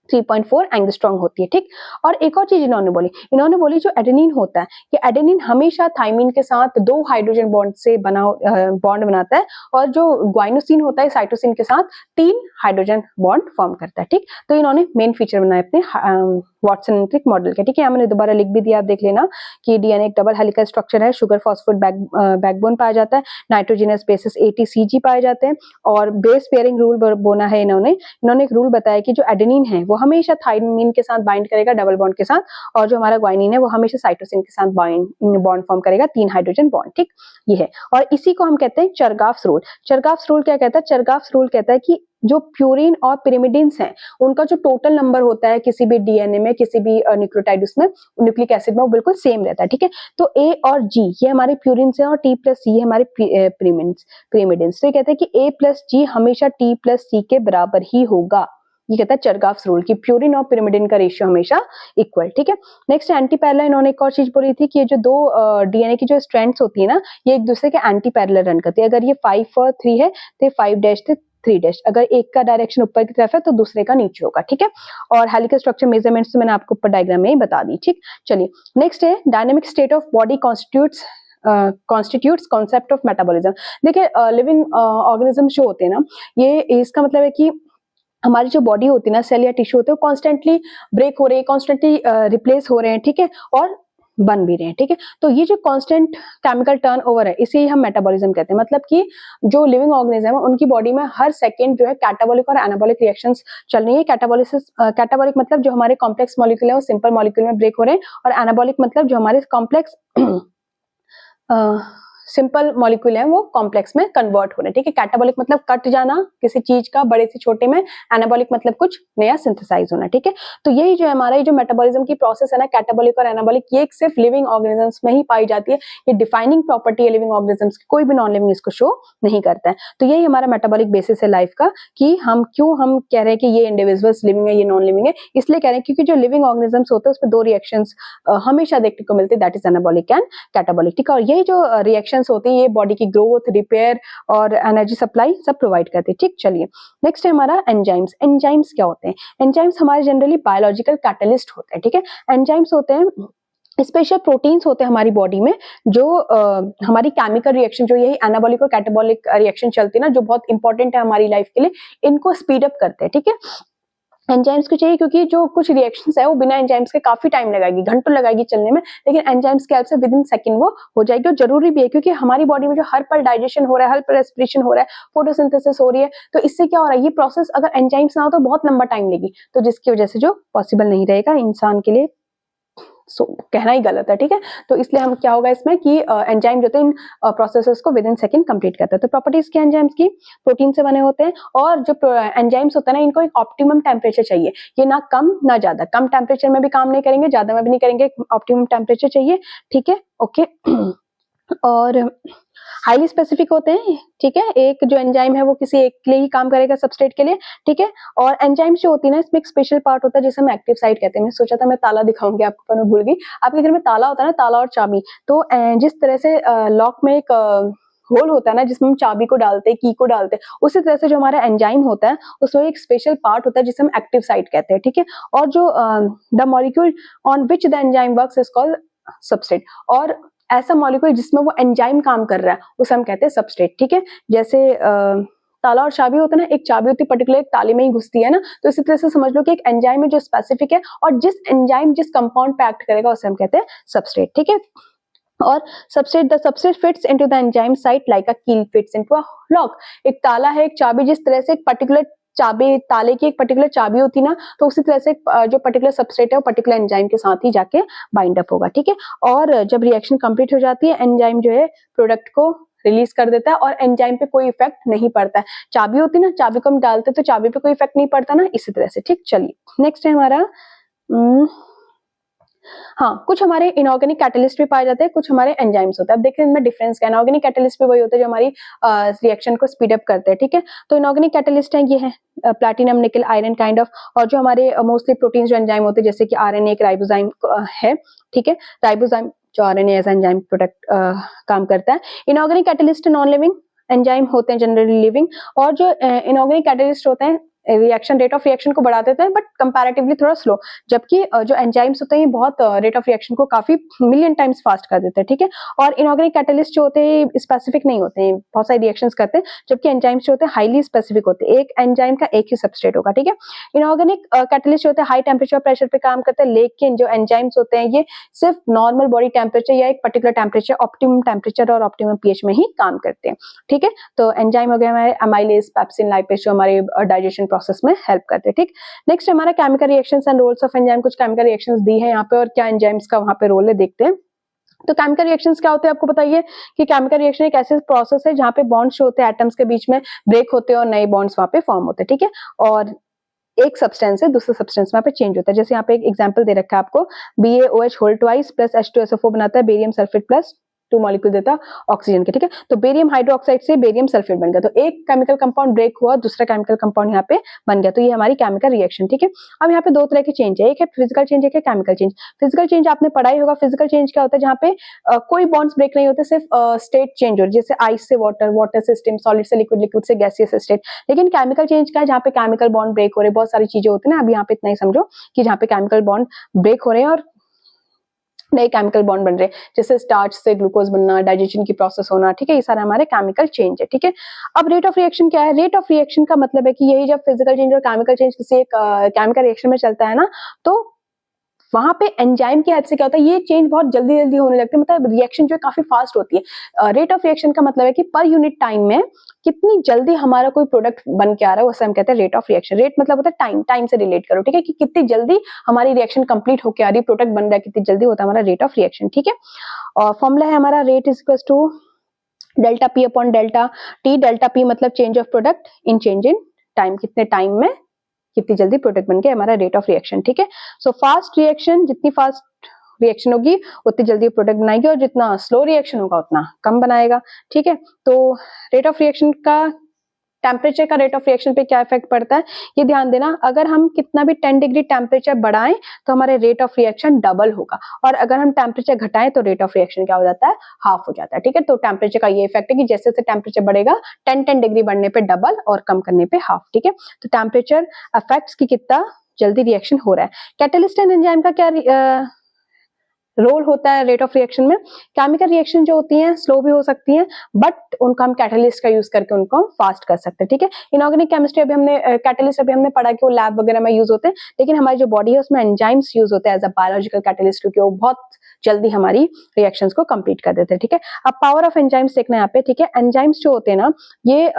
3.4 एंगस्ट्रॉम होती है। ठीक, और एक और चीज इन्होंने बोली जो एडेनिन होता है, ये एडेनिन हमेशा थाइमिन के साथ 2 हाइड्रोजन बॉन्ड से बॉन्ड बनाता है, और जो ग्वाइनोसिन होता है साइटोसिन के साथ 3 हाइड्रोजन बॉन्ड फॉर्म करता है। ठीक, तो इन्होंने मेन फीचर बनाए अपने वॉटसन एंड क्रिक मॉडल के। ठीक है, मैंने दोबारा लिख भी दिया, आप देख लेना कि डीएनए एक डबल हेलिकल स्ट्रक्चर है, शुगर फॉस्फेट बैकबोन पाया जाता है, नाइट्रोजनस बेसिस ATCG पाए जाते हैं, और बेस पेयरिंग रूल बोना है इन्होंने एक रूल बताया कि जो एडेनिन है वो हमेशा थाइमिन के साथ बाइंड करेगा डबल बॉन्ड के साथ, और जो हमारा ग्वाइनिन है वो हमेशा साइटोसिन के साथ बॉन्ड फॉर्म करेगा 3 हाइड्रोजन बॉन्ड। ठीक, ये है, और इसी को हम कहते हैं चरगाफ्स रूल। चरगाफ्स रूल क्या कहता है, चरगाफ्स रूल कहता है कि जो प्यूरिन और पिरिमिडिन्स हैं, उनका जो टोटल नंबर होता है किसी भी डीएनए में, किसी भी न्यूक्लियोटाइड उसमें, न्यूक्लिक एसिड में, वो बिल्कुल सेम रहता है। ठीक है, तो A और G ये हमारे प्यूरिन्स हैं और T प्लस C हमारे पिरिमिडिन्स। तो ये कहते हैं कि A प्लस G हमेशा T प्लस C के बराबर ही होगा। ये कहता है चरगाफ्स रूल की प्यूरिन और पिरिमिडिन का रेशियो हमेशा इक्वल। ठीक है, नेक्स्ट एंटी पैरेलल, इन्होंने एक और चीज बोली थी कि ये जो दो डीएनए की जो स्ट्रैंड्स होती है ना, ये एक दूसरे के एंटी पैरेलल रन करती है। अगर ये 5 और 3 है तो 5 डैश थे 3 डैश, अगर एक का डायरेक्शन ऊपर की तरफ है तो दूसरे का नीचे होगा। ठीक है, और हेलिकल स्ट्रक्चर मेजरमेंट्स तो मैंने आपको ऊपर डायग्राम में ही बता दी। ठीक, चलिए नेक्स्ट है dynamic state of body constitutes concept of metabolism. देखिए लिविंग ऑर्गेनिजम्स जो होते हैं ना, ये इसका मतलब है कि हमारी जो बॉडी होती है ना, सेल या टिश्यू होते हैं, वो कॉन्स्टेंटली ब्रेक हो रहे हैं, कॉन्स्टेंटली रिप्लेस हो रहे हैं। ठीक है, और बन भी रहे हैं। ठीक है, तो ये जो कांस्टेंट केमिकल टर्नओवर है, इसे हम मेटाबॉलिज्म कहते हैं। मतलब कि जो लिविंग ऑर्गेनिज्म है उनकी बॉडी में हर सेकंड जो है कैटाबॉलिक और एनाबॉलिक रिएक्शंस चल रही है। कैटाबॉलिक मतलब जो हमारे कॉम्प्लेक्स मॉलिक्यूल है वो सिंपल मॉलिक्यूल में ब्रेक हो रहे हैं, और एनाबॉलिक मतलब जो हमारे कॉम्प्लेक्स सिंपल मॉलिक्यूल है वो कॉम्प्लेक्स में कन्वर्ट हो रहे हैं। ठीक है, कैटाबॉलिक मतलब कट जाना किसी चीज का बड़े से छोटे में, एनाबॉलिक मतलब कुछ नया सिंथेसाइज होना। ठीक है, तो यही जो हमारा ये जो मेटाबॉलिज्म की प्रोसेस है ना, कैटाबॉलिक और एनाबॉलिक, ये सिर्फ लिविंग ऑर्गेनिजम्स में ही पाई जाती है। ये डिफाइनिंग प्रॉपर्टी है लिविंग ऑर्गेनिजम्स की, कोई भी नॉन लिविंग इसको शो नहीं करता है। तो यही हमारा मेटाबॉलिक बेसिस है लाइफ का, कि हम कह रहे हैं कि ये इंडिविजुअल्स लिविंग है, ये नॉन लिविंग है। इसलिए कह रहे हैं क्योंकि जो लिविंग ऑर्गेनिजम्स होते हैं उसमें 2 रिएक्शंस हमेशा देखने को मिलते हैं, that is anabolic and catabolic. ठीक है, और यही जो रिएक्शन फंक्शंस होते हैं, ये बॉडी की ग्रोथ, रिपेयर और एनर्जी सप्लाई सब प्रोवाइड करते हैं। ठीक, चलिए नेक्स्ट है हमारा एंजाइम्स। एंजाइम्स क्या होते हैं? एंजाइम्स हमारे जनरली बायोलॉजिकल कैटलिस्ट होते हैं। ठीक है, एंजाइम्स होते हैं स्पेशल प्रोटीन्स होते हैं हमारी बॉडी में जो हमारी केमिकल रिएक्शन, जो यही एनाबॉलिक और कैटाबॉलिक रिएक्शन चलती है ना, जो बहुत इंपॉर्टेंट है हमारी लाइफ के लिए, इनको स्पीड अप करते हैं। ठीक है, एंजाइम्स को चाहिए क्योंकि जो कुछ रिएक्शंस है वो बिना एंजाइम्स के काफी टाइम लगाएगी, घंटों लगाएगी चलने में, लेकिन एंजाइम्स की हेल्प से विद इन सेकंड वो हो जाएगी। और जरूरी भी है क्योंकि हमारी बॉडी में जो हर पल डाइजेशन हो रहा है, हर पल रेस्पिरेशन हो रहा है, फोटोसिंथेसिस हो रही है, तो इससे क्या हो रहा है, ये प्रोसेस अगर एंजाइम्स ना हो तो बहुत लंबा टाइम लेगी, तो जिसकी वजह से जो पॉसिबल नहीं रहेगा इंसान के लिए, कहना ही गलत है। ठीक है, तो इसलिए हम क्या होगा इसमें कि एंजाइम जो होते हैं इन प्रोसेसेस को विद इन सेकंड कंप्लीट करते हैं। तो प्रॉपर्टीज क्या एंजाइम्स की? प्रोटीन से बने होते हैं और जो एंजाइम्स होते हैं ना, इनको एक ऑप्टिमम टेम्परेचर चाहिए, ये ना कम ना ज्यादा, कम टेम्परेचर में भी काम नहीं करेंगे, ज्यादा में भी नहीं करेंगे, ऑप्टिमम टेम्परेचर चाहिए। ठीक है, ओके और हाईली स्पेसिफिक होते हैं। ठीक है, एक जो एंजाइम है वो किसी एक के लिए ही काम करेगा, सबस्ट्रेट के लिए। ठीक है, और एंजाइम जो होती है ना, इसमें एक स्पेशल पार्ट होता है जिसे हम एक्टिव साइट कहते हैं। मैं सोचा था मैं ताला दिखाऊंगी आपको पर मैं भूल गई। आपके घर में ताला होता है ना, ताला और चाबी, तो जिस तरह से लॉक में एक होल होता है ना जिसमें हम चाबी को डालते हैं, की को डालते हैं, उसी तरह से जो हमारा एंजाइम होता है उसमें एक स्पेशल पार्ट होता है जिसे हम एक्टिव साइट कहते हैं। ठीक है, और जो the molecule on which the enzyme works is called substrate, और ऐसा मॉलिक्यूल जिसमें वो एंजाइम काम कर रहा है उसे हम कहते हैं सबस्ट्रेट। ठीक है, जैसे ताला और चाबी होता है ना, एक चाबी होती है पर्टिकुलर एक ताले में ही घुसती है ना, तो इसी तरह से समझ लो कि एक एंजाइम है जो स्पेसिफिक है और जिस एंजाइम जिस कंपाउंड पे एक्ट करेगा उसे हम कहते हैं सबस्ट्रेट। ठीक है, और substrate, the substrate fits into the enzyme site like अ कील फिट्स इनटू अ लॉक। एक ताला है, एक चाबी, जिस तरह से एक पर्टिकुलर चाबी, ताले की एक पर्टिकुलर चाबी होती ना, तो उसी तरह से जो पर्टिकुलर सबस्ट्रेट है वो पर्टिकुलर एंजाइम के साथ ही जाके बाइंड अप होगा। ठीक है, और जब रिएक्शन कंप्लीट हो जाती है, एंजाइम जो है प्रोडक्ट को रिलीज कर देता है और एंजाइम पे कोई इफेक्ट नहीं पड़ता है। चाबी होती है ना, चाबी को हम डालते तो चाबी पे कोई इफेक्ट नहीं पड़ता ना, इसी तरह से। ठीक, चलिए नेक्स्ट है हमारा हाँ, कुछ हमारे इनऑर्गेनिक कैटलिस्ट भी पाए जाते हैं, कुछ हमारे एंजाइम्स होते हैं। अब देखिए इनमें डिफरेंस क्या है। इनऑर्गेनिक कैटलिस्ट भी वही होते हैं जो हमारी रिएक्शन को स्पीड अप करते हैं। ठीक है, तो इनऑर्गेनिक कैटलिस्ट है, ये है प्लैटिनम, निकल, आयरन काइंड ऑफ, और जो हमारे मोस्टली प्रोटीन जो एंजाइम होते हैं जैसे कि आरएनए, एक राइबोजाइम है। ठीक है, राइबोजाइम जो आरएनए एज एंजाइम प्रोडक्ट काम करता है। Inorganic catalyst non living enzyme होते हैं, जनरली लिविंग, और जो इनऑर्गेनिक कैटलिस्ट होते हैं रिएक्शन, रेट ऑफ रिएक्शन को बढ़ा देते हैं बट कंपैरेटिवली थोड़ा स्लो, जबकि जो एंजाइम्स होते हैं ये बहुत रेट ऑफ रिएक्शन को काफी मिलियन टाइम्स फास्ट कर देते हैं। ठीक है, और इनऑर्गेनिक कैटलिस्ट जो होते हैं स्पेसिफिक नहीं होते हैं, बहुत सारी रिएक्शंस करते हैं, जबकि एंजाइम्स जो होते हैं हाईली स्पेसिफिक होते हैं, एक एंजाइम का एक ही सबस्ट्रेट होगा। ठीक है, इनऑर्गेनिक कैटलिस्ट होते हैं हाई टेम्परेचर प्रेशर पे काम करते हैं, लेकिन जो एंजाइम्स होते हैं ये सिर्फ नॉर्मल बॉडी टेम्परेचर या एक पर्टिकुलर टेम्परेचर, ऑप्टिमम टेम्परेचर और ऑप्टिमम पीएच में ही काम करते हैं। ठीक है, तो एंजाइम हो गया हमारे अमाइलेज, पेप्सिन, लाइपेज जो हमारे डाइजेशन प्रोसेस में हेल्प करते हैं। ठीक, नेक्स्ट हमारा chemical reactions and roles of enzyme. कुछ केमिकल रिएक्शंस दी है यहाँ पे और क्या एंजाइम्स का वहां पे रोल है, देखते हैं। तो केमिकल रिएक्शंस क्या होते हैं आपको बताइए कि केमिकल रिएक्शन एक ऐसे प्रोसेस है जहाँ पे बॉन्ड्स होते हैं एटम्स के बीच में ब्रेक होते हैं और नए बॉन्ड्स वहां पे फॉर्म होते हैं। ठीक है, और एक सब्सटेंस से दूसरे सब्सटेंस में पे चेंज होता है। जैसे यहाँ पे एक एग्जांपल दे रखा है आपको, BaOH whole twice plus H2SO4 बनाता है बेरियम सल्फेट प्लस 2 मॉलिक्यूल देता ऑक्सीजन के। ठीक है, तो बेरियम हाइड्रोक्साइड से बेरियम सल्फेट बन गया, तो एक केमिकल कंपाउंड ब्रेक हुआ, दूसरा केमिकल कंपाउंड यहाँ पे बन गया, तो ये हमारी केमिकल रिएक्शन। ठीक है, अब यहाँ पे दो तरह के चेंज है, एक है फिजिकल चेंज, एक है केमिकल चेंज। फिजिकल चेंज आपने पढ़ा ही होगा। फिजिकल चेंज क्या होता है, जहाँ पे कोई बॉन्ड्स ब्रेक नहीं होते, सिर्फ स्टेट चेंज हो रही है, जैसे आइस से वाटर, वाटर से स्टीम, सॉलिड से लिक्विड, लिक्विड से गैसियस स्टेट। लेकिन केमिकल चेंज का है जहाँ पे केमिकल बॉन्ड ब्रेक हो रहे हैं, बहुत सारी चीजें होती है ना, अभी यहाँ पे इतना ही समझो कि जहाँ पे केमिकल बॉन्ड ब्रेक हो रहे हैं और नए केमिकल बॉन्ड बन रहे हैं, जैसे स्टार्च से ग्लूकोज बनना, डाइजेशन की प्रोसेस होना। ठीक है, ये सारे हमारे केमिकल चेंज है। ठीक है, अब रेट ऑफ रिएक्शन क्या है? रेट ऑफ रिएक्शन का मतलब है कि यही जब फिजिकल चेंज और केमिकल चेंज किसी एक केमिकल रिएक्शन में चलता है ना, तो वहां पे एंजाइम की हेल्प से क्या होता है, ये चेंज बहुत जल्दी जल्दी होने लगते हैं, मतलब रिएक्शन जो है काफी फास्ट होती है। रेट ऑफ रिएक्शन का मतलब है कि पर यूनिट टाइम में कितनी जल्दी हमारा कोई प्रोडक्ट बन के आ रहा है, उसे हम कहते हैं रेट ऑफ रिएक्शन। रेट मतलब होता है टाइम, टाइम से रिलेट करो। ठीक है, कि कितनी जल्दी हमारी रिएक्शन कंप्लीट होकर आ रही है, प्रोडक्ट बन रहा है, कितनी जल्दी होता है हमारा रेट ऑफ रिएक्शन। ठीक है, और फॉर्मूला है हमारा rate is equal to delta P upon delta T. Delta P मतलब change of product in change in time, कितने टाइम में कितनी जल्दी प्रोडक्ट बन के हमारा रेट ऑफ रिएक्शन। ठीक है, सो फास्ट रिएक्शन, जितनी फास्ट रिएक्शन होगी उतनी जल्दी प्रोडक्ट बनाएगी, और जितना स्लो रिएक्शन होगा उतना कम बनाएगा। ठीक है, तो रेट ऑफ रिएक्शन का टेम्परेचर का रेट ऑफ रिएक्शन पे क्या इफेक्ट पड़ता है ये ध्यान देना। अगर हम कितना भी 10 डिग्री टेम्परेचर बढ़ाएं तो हमारे रेट ऑफ रिएक्शन डबल होगा, और अगर हम टेम्परेचर घटाएं तो रेट ऑफ रिएक्शन क्या हो जाता है, हाफ हो जाता है। ठीक है, तो टेम्परेचर का ये इफेक्ट है कि जैसे जैसे टेम्परेचर बढ़ेगा 10 डिग्री बढ़ने पे डबल और कम करने पे हाफ। ठीक है, तो टेम्परेचर अफेक्ट्स की कितना जल्दी रिएक्शन हो रहा है। कैटलिस्ट एंड एंजाइम का क्या रोल होता है रेट ऑफ रिएक्शन में। केमिकल रिएक्शन जो होती हैं स्लो भी हो सकती हैं, बट उनका हम कैटलिस्ट का यूज करके उनको हम फास्ट कर सकते हैं। ठीक है, इनऑर्गेनिक केमिस्ट्री अभी हमने कैटलिस्ट अभी हमने पढ़ा कि वो लैब वगैरह में यूज होते हैं, लेकिन हमारी जो बॉडी है उसमें एंजाइम्स यूज होते हैं एज अ बायोलॉजिकल कैटलिस्ट, क्योंकि वो बहुत जल्दी हमारी रिएक्शंस को कंप्लीट कर देते हैं। ठीक है, अब पावर ऑफ एंजाइम्स देखना है यहाँ पे। ठीक है, एंजाइम्स जो होते हैं ना ये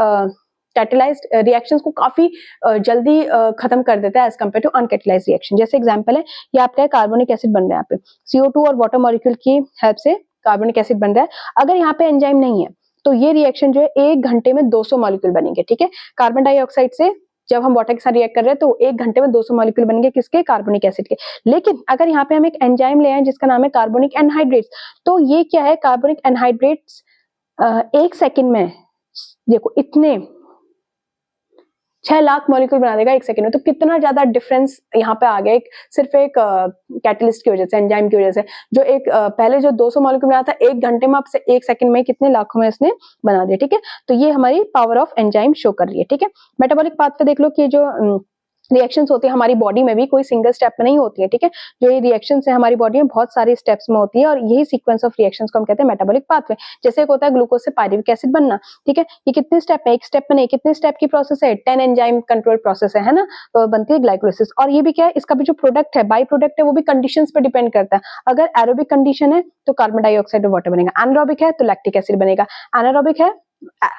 कैटलाइज्ड रिएक्शंस को काफी जल्दी खत्म कर देता है as compare to uncatalysed reaction. जैसे एग्जांपल है ये आपका कार्बोनिक एसिड बन रहा है, यहाँ पे CO2 और वाटर मॉलिक्यूल की हेल्प से कार्बोनिक एसिड बन रहा है। अगर यहाँ पे एंजाइम नहीं है तो ये रिएक्शन जो है 1 घंटे में 200 मॉलिक्यूल बनेंगे। ठीक है, कार्बन डाइऑक्साइड से जब हम वाटर के साथ रिएक्ट कर रहे हैं तो 1 घंटे में 200 मॉलिक्यूल बनेंगे, किसके, कार्बोनिक एसिड के। लेकिन अगर यहाँ पे हम एक एंजाइम ले आए जिसका नाम है कार्बोनिक एनहाइड्रेट्स, तो ये क्या है, कार्बोनिक एनहाइड्रेट्स 1 सेकेंड में देखो इतने 6 लाख मॉलिक्यूल बना देगा 1 सेकंड में। तो कितना ज्यादा डिफरेंस यहाँ पे आ गया एक सिर्फ एक कैटलिस्ट की वजह से, एंजाइम की वजह से। जो एक पहले जो 200 मॉलिक्यूल बनाया था 1 घंटे में, अब से 1 सेकंड में कितने लाखों में इसने बना दिया। ठीक है, तो ये हमारी पावर ऑफ एंजाइम शो कर रही है। ठीक है, मेटाबॉलिक पाथ पे देख लो कि जो रिएक्शंस होती है हमारी बॉडी में भी कोई सिंगल स्टेप में नहीं होती है। ठीक है, जो ये रिएक्शंस है हमारी बॉडी में बहुत सारे स्टेप्स में होती है, और यही सीक्वेंस ऑफ रिएक्शंस को हम कहते हैं मेटाबॉलिक पाथवे। जैसे एक होता है ग्लूकोज से पायरुविक एसिड बनना। ठीक है, ये कितने स्टेप है, एक स्टेप में नहीं, कितने स्टेप की प्रोसेस है, 10 एंजाइम कंट्रोल प्रोसेस है ना, तो बनती है ग्लाइकोलाइसिस। और ये भी क्या है, इसका भी जो प्रोडक्ट है, बाई प्रोडक्ट है, वो भी कंडीशंस पे डिपेंड करता है। अगर एरोबिक कंडीशन है तो कार्बन डाइऑक्साइड और वाटर बनेगा, एनारोबिक है तो लैक्टिक एसिड बनेगा, एनारोबिक है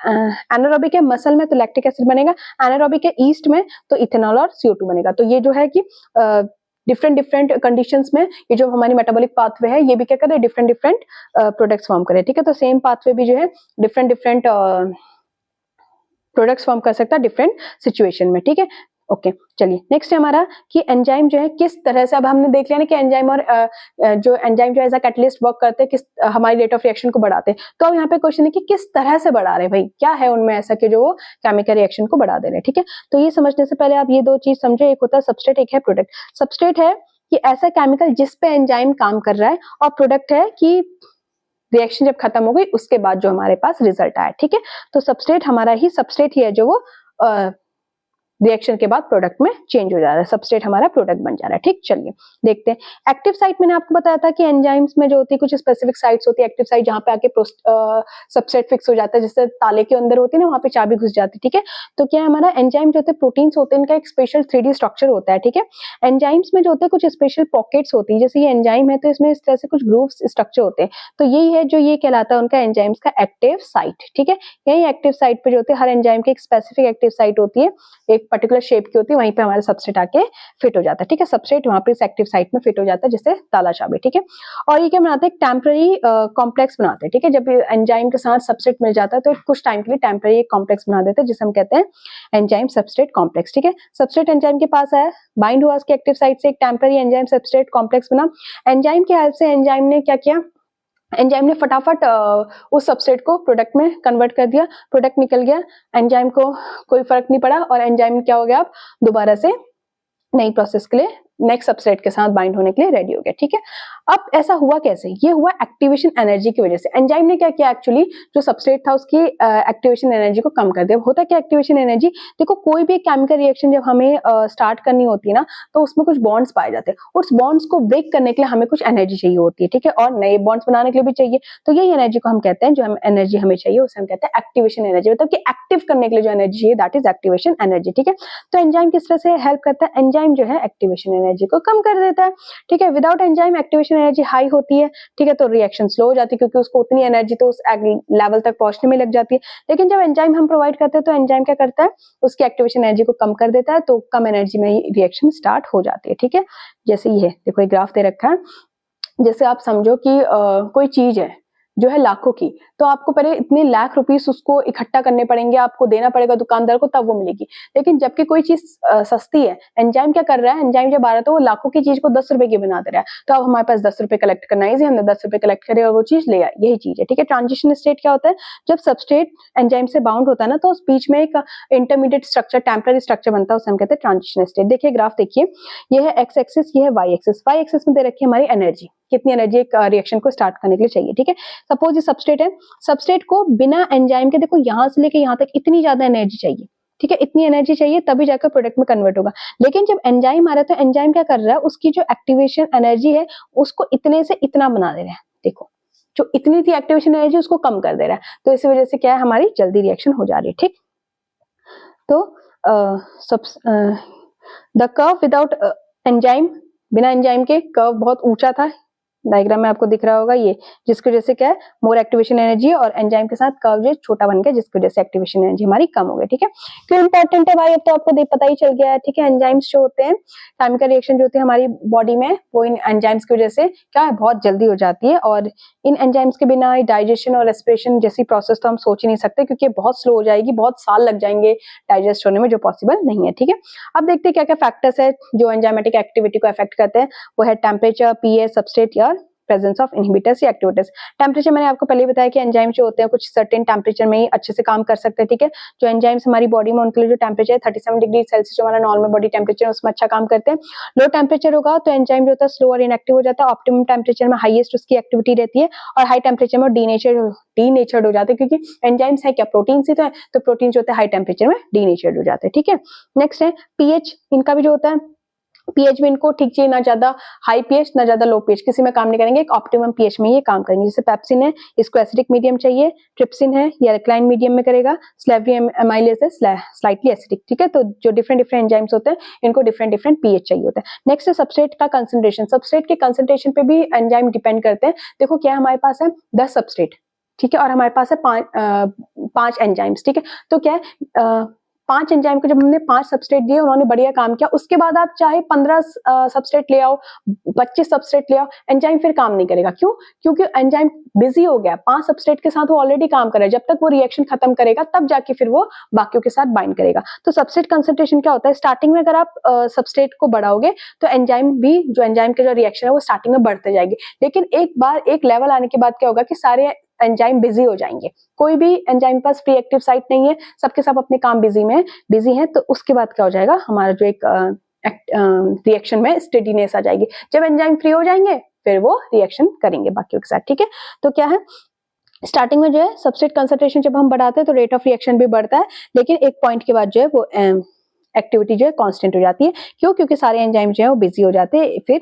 एनारोबिक है मसल में तो लैक्टिक एसिड बनेगा, एनारोबिक है ईस्ट में तो इथेनॉल और CO2 बनेगा। तो ये जो है कि डिफरेंट डिफरेंट कंडीशंस में ये जो हमारी मेटाबॉलिक पाथवे है ये भी क्या कर रहे हैं, डिफरेंट डिफरेंट प्रोडक्ट्स फॉर्म करे। ठीक है, तो सेम पाथवे भी जो है डिफरेंट डिफरेंट प्रोडक्ट्स फॉर्म कर सकता है डिफरेंट सिचुएशन में। ठीक है, ओके चलिए नेक्स्ट है हमारा कि एंजाइम जो है किस तरह से, अब हमने देख लिया ना कि एंजाइम और जो एंजाइम जो एज अ कैटलिस्ट वर्क करते हैं, किस हमारी रेट ऑफ रिएक्शन को बढ़ाते हैं। तो अब यहाँ पे क्वेश्चन है कि किस तरह से बढ़ा रहे हैं, भाई क्या है उनमें ऐसा कि जो वो केमिकल रिएक्शन को बढ़ा दे रहे हैं। ठीक है, तो ये समझने से पहले आप ये 2 चीज समझे, एक होता है सबस्ट्रेट, एक है प्रोडक्ट। सबस्ट्रेट है कि ऐसा केमिकल जिस पे एंजाइम काम कर रहा है, और प्रोडक्ट है कि रिएक्शन जब खत्म हो गई उसके बाद जो हमारे पास रिजल्ट आया। ठीक है, तो सबस्ट्रेट हमारा ही सबस्ट्रेट ही है जो वो रिएक्शन के बाद प्रोडक्ट में चेंज हो जा रहा है, सबस्ट्रेट हमारा प्रोडक्ट बन जा रहा है। ठीक, चलिए देखते हैं एक्टिव साइट। मैंने आपको बताया था कि एंजाइम्स में जो होती है कुछ स्पेसिफिक साइट्स होती है, एक्टिव साइट जहां पे आके सबस्ट्रेट फिक्स हो जाता है, जैसे ताले के अंदर होती है ना, वहां पे चाबी घुस जाती है। ठीक है, तो क्या है, हमारा एंजाइम जो होते हैं प्रोटीन्स होते हैं, इनका एक स्पेशल 3D स्ट्रक्चर होता है। ठीक है, एंजाइम्स में जो होते हैं कुछ स्पेशल पॉकेट्स होती है, जैसे ये एंजाइम है तो इसमें इस तरह से कुछ ग्रूव्स स्ट्रक्चर होते हैं, तो यही है जो ये कहलाता है उनका एंजाइम्स का एक्टिव साइट। ठीक है, यही एक्टिव साइट पे जो होती है, हर एंजाइम की एक स्पेसिफिक एक्टिव साइट होती है, एक पर्टिकुलर शेप की होती है, वहीं पे हमारा सबस्ट्रेट आके फिट हो जाता है। ठीक है, सबस्ट्रेट वहां पे इस एक्टिव साइट में फिट हो जाता है, जैसे ताला चाबी। ठीक है, और ये क्या बनाते हैं, टेम्पररी कॉम्प्लेक्स बनाते हैं। ठीक है, जब एंजाइम के साथ सबस्ट्रेट मिल जाता है तो कुछ टाइम के लिए टेम्पररी एक कॉम्प्लेक्स बना देते हैं, जिसे हम कहते हैं एंजाइम सबस्ट्रेट कॉम्प्लेक्स। ठीक है, सबस्ट्रेट एंजाइम के पास आया, बाइंड हुआ उसके एक्टिव साइट से, एक टेम्पररी एंजाइम सबस्ट्रेट कॉम्प्लेक्स बना। एंजाइम की हेल्प से एंजाइम ने क्या किया, एंजाइम ने फटाफट उस सबस्ट्रेट को प्रोडक्ट में कन्वर्ट कर दिया, प्रोडक्ट निकल गया, एंजाइम को कोई फर्क नहीं पड़ा, और एंजाइम क्या हो गया, अब दोबारा से नई प्रोसेस के लिए नेक्स्ट सबस्ट्रेट के साथ बाइंड होने के लिए रेडी हो गया। ठीक है, अब ऐसा हुआ कैसे, ये हुआ एक्टिवेशन एनर्जी की वजह से। एंजाइम ने क्या किया, एक्चुअली जो सबस्ट्रेट था उसकी एक्टिवेशन एनर्जी को कम कर दिया। होता क्या एक्टिवेशन एनर्जी, देखो कोई भी केमिकल रिएक्शन जब हमें स्टार्ट करनी होती है ना, तो उसमें कुछ बॉन्ड्स पाए जाते हैं, उस बॉन्ड्स को ब्रेक करने के लिए हमें कुछ एनर्जी चाहिए होती है। ठीक है, और नए बॉन्ड्स बनाने के लिए भी चाहिए, तो यही एनर्जी को हम कहते हैं, जो हम एनर्जी हमें चाहिए उसे हम कहते हैं एक्टिवेशन एनर्जी, मतलब कि एक्टिव करने के लिए जो एनर्जी चाहिए दैट इज एक्टिवेशन एनर्जी। ठीक है, तो एंजाइम किस तरह से हेल्प करता है, एंजाइम जो है एक्टिवेशन एनर्जी को कम कर देता है। ठीक है, without enzyme activation energy high होती है। ठीक है, तो रिएक्शन स्लो हो जाती है, क्योंकि उसको उतनी एनर्जी तो उस लेवल तक पहुंचने में लग जाती है। लेकिन जब एंजाइम हम प्रोवाइड करते हैं तो एंजाइम क्या करता है, उसकी एक्टिवेशन एनर्जी को कम कर देता है, तो कम एनर्जी में ही रिएक्शन स्टार्ट हो जाती है। ठीक है, जैसे ये देखो, ये ग्राफ दे रखा है, जैसे आप समझो कि कोई चीज है, जो है लाखों की, तो आपको पहले इतने लाख रुपीस उसको इकट्ठा करने पड़ेंगे, आपको देना पड़ेगा दुकानदार को, तब वो मिलेगी। लेकिन जबकि कोई चीज सस्ती है, एंजाइम क्या कर रहा है, एंजाइम जब आ रहा है तो वो लाखों की चीज को 10 रुपए की बना दे रहा है। तो अब हमारे पास 10 रुपए कलेक्ट करना है, हमने 10 रुपए कलेक्ट करे और वो चीज ले आए, यही चीज है, ठीक है। ट्रांजिशन स्टेट क्या होता है, जब सबस्ट्रेट एंजाइम से बाउंड होता है ना, तो उस बीच में एक इंटरमीडिएट स्ट्रक्चर, टेम्पररी स्ट्रक्चर बनता है, उसे हम कहते हैं ट्रांजिशन स्टेट। देखिए ग्राफ देखिए, ये है एक्स एक्सिस, ये है वाई एक्सिस। वाई एक्सिस में दे रखी है हमारी एनर्जी, कितनी एनर्जी एक रिएक्शन को स्टार्ट करने के लिए चाहिए, ठीक है। सपोज ये सबस्ट्रेट है, सबस्ट्रेट को बिना एंजाइम के, देखो यहां से लेके यहां तक इतनी ज्यादा एनर्जी चाहिए, ठीक है, इतनी एनर्जी चाहिए तभी जाकर प्रोडक्ट में कन्वर्ट होगा। लेकिन जब एंजाइम आ रहा है तो एंजाइम क्या कर रहा है, उसकी जो एक्टिवेशन एनर्जी है उसको इतने से इतना बना दे रहा है, देखो जो इतनी थी एक्टिवेशन एनर्जी उसको कम कर दे रहा है, तो इसी वजह से क्या है, हमारी जल्दी रिएक्शन हो जा रही है, ठीक। तो द कर्व विदाउट एंजाइम, बिना एंजाइम के कर्व बहुत ऊंचा था, डायग्राम में आपको दिख रहा होगा ये, जिसकी वजह से क्या है, मोर एक्टिवेशन एनर्जी, और एंजाइम के साथ कर्व जो छोटा बन गया, जिसकी वजह से एक्टिवेशन एनर्जी हमारी कम हो गई, ठीक है। क्यों इंपॉर्टेंट है भाई, अब तो आपको पता ही चल गया है, ठीक है। एंजाइम्स जो होते हैं, केमिकल रिएक्शन जो होती है हमारी बॉडी में, वो इन एंजाइम्स की वजह से क्या है, बहुत जल्दी हो जाती है, और इन एंजाइम्स के बिना डाइजेशन और रेस्पिरेशन जैसी प्रोसेस तो हम सोच ही नहीं सकते, क्योंकि बहुत स्लो हो जाएगी, बहुत साल लग जाएंगे डाइजेस्ट होने में, जो पॉसिबल नहीं है, ठीक है। अब देखते हैं क्या क्या फैक्टर्स है जो एंजाइमेटिक एक्टिविटी को अफेक्ट करते हैं। वो है टेम्परेचर, पीएच, सबस्ट्रेट या प्रेजेंस ऑफ इनहिबिटर्स या एक्टिवेटर्स। टेम्परेचर मैंने आपको पहले बताया कि एंजाइम जो होते हैं कुछ सर्टेन टेम्परेचर में ही अच्छे से काम कर सकते हैं, ठीक है। जो एंजाइम्स हमारी बॉडी में, उनके लिए जो टेम्परेचर है 37 डिग्री सेल्सियस, जो हमारा नॉर्मल बॉडी टेम्परेचर है, उसमें अच्छा काम करते हैं। लो टेम्परेचर होगा तो एंजाइम जो होता है स्लो और इनएक्टिव हो जाता है, ऑप्टिमम टेम्परेचर में हाईएस्ट उसकी एक्टिविटी रहती है, और हाई टेम्परेचर में डीनेचर्ड हो जाते हैं, क्योंकि एंजाइम्स है क्या, प्रोटीन ही तो है, तो प्रोटीन जो होते हैं हाई टेम्परेचर में डीनेचर्ड हो जाते हैं, ठीक है। नेक्स्ट है पीएच, इनका भी जो होता है पीएच में इनको ठीक चाहिए, ना ज्यादा हाई पीएच ना ज्यादा लो पीएच, किसी में काम नहीं करेंगे, एक ऑप्टिमम पीएच में ये काम करेंगे। जैसे पेप्सिन है, इसको एसिडिक मीडियम चाहिए, ट्रिप्सिन है ये अल्कलाइन मीडियम में करेगा, स्लेवरी एमाइलेज है स्लाइटली एसिडिक, ठीक है। तो जो डिफरेंट डिफरेंट एंजाइम्स होते हैं इनको डिफरेंट डिफरेंट पीएच चाहिए होता है। नेक्स्ट है सबस्ट्रेट का कंसंट्रेशन, सबस्ट्रेट के कंसंट्रेशन पे भी एंजाइम डिपेंड करते हैं। देखो क्या हमारे पास है 10 सबस्ट्रेट, ठीक है, और हमारे पास है 5 एंजाइम्स, ठीक है। तो क्या है, 5 एंजाइम को जब हमने 5 सबस्ट्रेट दिए, उन्होंने बढ़िया काम किया, उसके बाद आप चाहे 15 सबस्ट्रेट ले आओ, 25 सबस्ट्रेट ले आओ, एंजाइम फिर काम नहीं करेगा। क्यों? क्योंकि एंजाइम बिजी हो गया, 5 सबस्ट्रेट के साथ वो ऑलरेडी काम कर रहा है, जब तक वो रिएक्शन खत्म करेगा तब जाके फिर वो बाकियों के साथ बाइंड करेगा। तो सबस्ट्रेट कंसंट्रेशन क्या होता है, स्टार्टिंग में अगर आप सबस्ट्रेट को बढ़ाओगे तो एंजाइम भी, जो एंजाइम के जो रिएक्शन है वो स्टार्टिंग में बढ़ते जाएगी, लेकिन एक बार एक लेवल आने के बाद क्या होगा कि सारे एंजाइम बिजी हो जाएंगे, कोई भी एंजाइम पास फ्री एक्टिव साइट नहीं है, सबके सब अपने काम बिजी हैं, तो उसके बाद क्या हो जाएगा, हमारा जो एक रिएक्शन में स्टेडीनेस आ जाएगी। जब एंजाइम फ्री हो जाएंगे फिर वो रिएक्शन करेंगे बाकियों के साथ, ठीक है। तो क्या है, स्टार्टिंग में जो है सबस्ट्रेट कंसंट्रेशन जब हम बढ़ाते हैं तो रेट ऑफ रिएक्शन भी बढ़ता है, लेकिन एक पॉइंट के बाद जो है वो एक्टिविटी जो है कांस्टेंट हो जाती है। क्यों? क्योंकि सारे एंजाइम जो है वो बिजी हो जाते हैं, फिर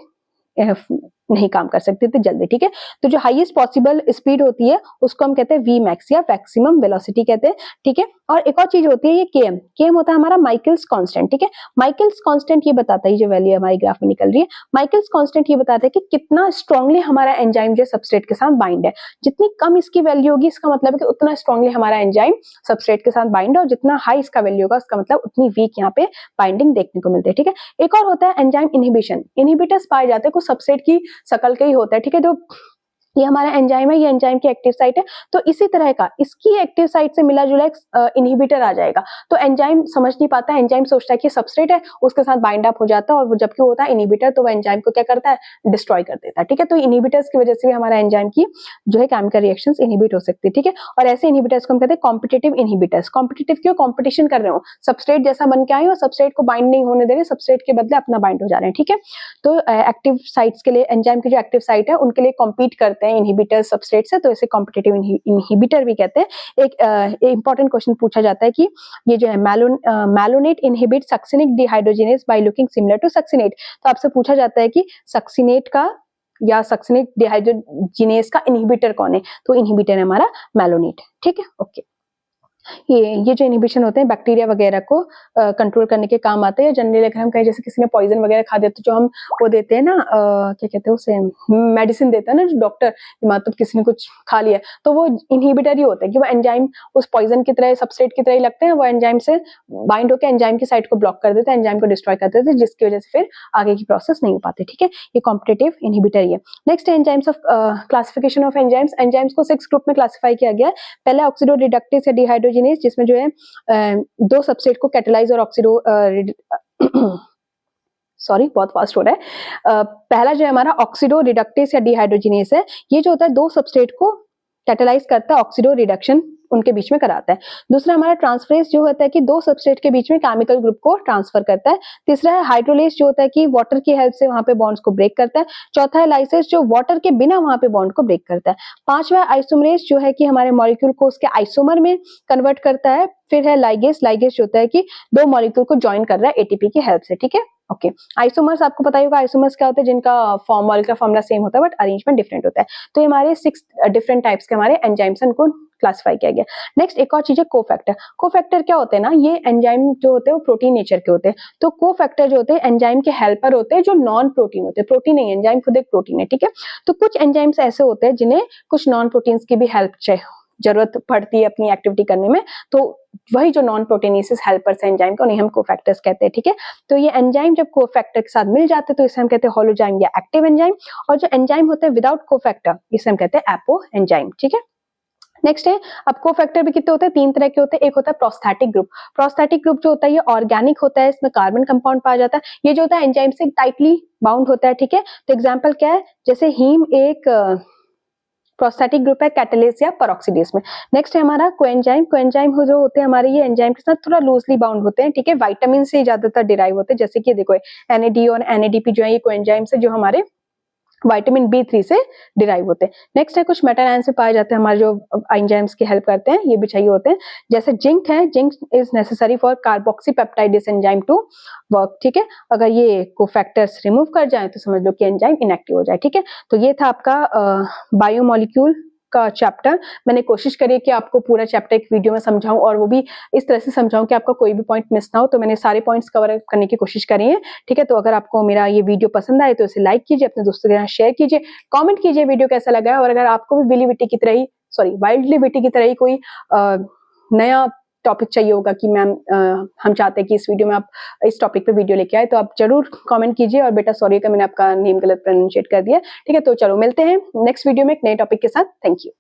नहीं काम कर सकते थे जल्दी, ठीक है। तो जो हाईएस्ट पॉसिबल स्पीड होती है उसको हम कहते हैं वी मैक्स या मैक्सिमम वेलोसिटी कहते हैं, ठीक है। और एक और चीज होती है ये केएम, केएम होता है हमारा माइकल्स कांस्टेंट, ठीक है। माइकल्स कांस्टेंट ये बताता है, जो वैल्यू हमारी ग्राफ में निकल रही है, माइकल्स कांस्टेंट ये बताता है कि कितना स्ट्रांगली हमारा एंजाइम जो सबस्ट्रेट के साथ बाइंड है। जितनी कम इसकी वैल्यू होगी इसका मतलब है कि उतना स्ट्रांगली हमारा एंजाइम सबस्ट्रेट के साथ बाइंड है, और जितना हाई इसका वैल्यू होगा उसका मतलब उतनी वीक यहाँ पे बाइंडिंग देखने को मिलती है, ठीक है। एक और होता है एंजाइम इनहिबिशन, इनहिबिटर्स पाए जाते हैं कुछ सबस्ट्रेट की शकल के ही होता है, ठीक है। जो ये हमारा एंजाइम है, ये एंजाइम की एक्टिव साइट है, तो इसी तरह का इसकी एक्टिव साइट से मिला जुला एक इनहिबिटर आ जाएगा, तो एंजाइम समझ नहीं पाता, एंजाइम सोचता है कि सबस्ट्रेट है, उसके साथ बाइंड अप हो जाता है, और वो जबकि होता है इनहिबिटर, तो वो एंजाइम को क्या करता है, डिस्ट्रॉय कर देता है, ठीक है। तो इनहिबिटर्स की वजह से भी हमारा एंजाइम की जो है केमिकल रिएक्शंस इनहिबिट हो सकती है, ठीक है। और ऐसे इनहिबिटर्स को हम कहते हैं कॉम्पिटिटिव इनहिबिटर्स। कॉम्पिटिटिव क्यों? कॉम्पिटिशन कर रहे हो, सबस्ट्रेट जैसा बन के आए हो, सबस्ट्रेट को बाइंड नहीं होने दे रहे, सबस्ट्रेट के बदले अपना बाइंड हो जा रहे हैं, ठीक है। तो एक्टिव साइट्स के लिए, एंजाइम की जो एक्टिव साइट है उनके लिए कॉम्पीट करते हैं इनहिबिटर्स सबस्ट्रेट से, तो इसे कॉम्पिटिटिव इनहिबिटर भी कहते हैं। एक इंपॉर्टेंट क्वेश्चन पूछा जाता है कि ये जो है malonate inhibit succinic dehydrogenase by looking similar to succinate, तो आपसे पूछा जाता है कि सक्सिनेट का या सक्सिनिक डिहाइड्रोजिनेज का इनहिबिटर कौन है, तो इनहिबिटर है हमारा मैलोनेट, ठीक है। ओके, ये जो इनहिबिशन होते हैं बैक्टीरिया वगैरह को कंट्रोल करने के काम आते हैं। जनरली अगर हम कहें जैसे किसी ने पॉइजन वगैरह खा दिया तो जो हम वो देते हैं ना क्या कहते हैं उसे मेडिसिन देता है ना जो डॉक्टर, मतलब किसी ने कुछ खा लिया तो वो इनहिबिटर ही होता है कि वो एंजाइम उस पॉइजन की तरह सब्सट्रेट की तरह ही लगते हैं, वो एंजाइम से बाइंड होकर एंजाइम की साइट को ब्लॉक कर देते हैं, एंजाइम को डिस्ट्रॉय कर देते हैं, जिसकी वजह से फिर आगे की प्रोसेस नहीं हो पाती। ठीक है, ये कॉम्पिटिटिव इनहिबिटर ही है। Next enzymes of classification of enzymes. Enzymes को 6 ग्रुप में क्लासिफाई किया गया है। पहला ऑक्सीडो रिडक्टेज या डिहाइड्रोजिनेज, जिसमें जो है दो सबस्ट्रेट को कैटेलाइज और ऑक्सीडो सॉरी बहुत फास्ट हो रहा है। पहला जो है हमारा ऑक्सीडो रिडक्टेज या डिहाइड्रोजिनेज है, ये जो होता है दो सबस्ट्रेट को कैटेलाइज करता है, ऑक्सीडो रिडक्शन उनके बीच में कराता है। दूसरा हमारा ट्रांसफरेज जो होता है कि दो सबस्ट्रेट के बीच में केमिकल ग्रुप को ट्रांसफर करता है। तीसरा है हाइड्रोलेज जो होता है कि वाटर की हेल्प से वहां पे बॉन्ड्स को ब्रेक करता है। चौथा है लाइसेस जो वाटर के बिना वहां पे बॉन्ड को ब्रेक करता है। पांचवा आइसोमरेज जो है कि हमारे मॉलिक्यूल को उसके आइसोमर में कन्वर्ट करता है। फिर है लाइगेस, लाइगेस जो होता है कि दो मॉलिक्यूल को ज्वाइन कर रहा है एटीपी की हेल्प से। ठीक है, ओके। आइसोमर्स आपको पता ही होगा, आइसोमर्स क्या होते हैं, जिनका मॉलिक्यूलर फॉर्मूला सेम होता है बट अरेंजमेंट डिफरेंट होता है। तो ये हमारे 6 डिफरेंट टाइप्स के हमारे एंजाइम्स को क्लासिफाई किया गया। नेक्स्ट एक और चीज है कोफैक्टर। कोफैक्टर क्या होते हैं ना, ये एंजाइम जो होते हैं वो प्रोटीन नेचर के होते हैं। तो कोफैक्टर जो होते हैं एंजाइम के हेल्पर होते हैं जो नॉन प्रोटीन होते हैं, प्रोटीन नहीं, एंजाइम खुद एक प्रोटीन है। ठीक है, तो कुछ एंजाइम्स ऐसे होते हैं जिन्हें कुछ नॉन प्रोटीन्स की भी हेल्प जरूरत पड़ती है अपनी एक्टिविटी करने में, तो वही जो नॉन प्रोटीनेसिस हेल्पर्स एंजाइम को, उन्हें हम कोफैक्टर्स कहते हैं। ठीक है, तो ये एंजाइम जब कोफैक्टर के साथ मिल जाते हैं तो इसे हम कहते हैं होलोजाइम या एक्टिव एंजाइम, और जो एंजाइम होते हैं विदाउट कोफैक्टर इसे हम कहते हैं एपो एंजाइम। ठीक है, नेक्स्ट है, अब कोफैक्टर भी कितने होते हैं, 3 तरह के होते हैं। एक होता है प्रोस्थेटिक ग्रुप। प्रोस्थेटिक ग्रुप जो होता है ये ऑर्गेनिक होता है, इसमें कार्बन कंपाउंड पाया जाता है। ये जो होता है एंजाइम से टाइटली बाउंड होता है। ठीक है, तो एग्जांपल क्या है, जैसे हीम एक प्रोस्थेटिक ग्रुप है कैटालेस या पेरोक्सीडेस में। नेक्स्ट है हमारा कोएंजाइम। कोएंजाइम जो होते हैं हमारे ये एंजाइम के साथ थोड़ा लूजली बाउंड होते हैं। ठीक है, विटामिन से ज्यादातर डिराइव होते हैं, जैसे कि देखो NAD और NADP जो है ये कोएंजाइम से जो हमारे विटामिन B3 से डिराइव होते हैं। नेक्स्ट है कुछ मेटल आयंस पाए जाते हैं हमारे जो एंजाइम्स की हेल्प करते हैं, ये भी चाहिए होते हैं। जैसे जिंक है, zinc is necessary for carboxy peptidase enzyme to work. ठीक है, अगर ये कोफैक्टर्स रिमूव कर जाए तो समझ लो कि एंजाइम इनएक्टिव हो जाए। ठीक है, तो ये था आपका बायोमोलिक्यूल का चैप्टर। मैंने कोशिश करी कि आपको पूरा चैप्टर एक वीडियो में समझाऊं, और वो भी इस तरह से समझाऊं कि आपका कोई भी पॉइंट मिस ना हो। तो मैंने सारे पॉइंट्स कवर करने की कोशिश करी है। ठीक है, तो अगर आपको मेरा ये वीडियो पसंद आए तो इसे लाइक कीजिए, अपने दोस्तों के साथ शेयर कीजिए, कमेंट कीजिए वीडियो कैसा लगा है। और अगर आपको भी विली विटी की तरह ही वाइल्डली विटी की तरह ही कोई नया टॉपिक चाहिए होगा कि मैम हम चाहते हैं कि इस वीडियो में आप इस टॉपिक पे वीडियो लेके आए, तो आप जरूर कमेंट कीजिए। और बेटा सॉरी का मैंने आपका नेम गलत प्रोनाउंसिएट कर दिया। ठीक है, तो चलो मिलते हैं नेक्स्ट वीडियो में एक नए टॉपिक के साथ। Thank you.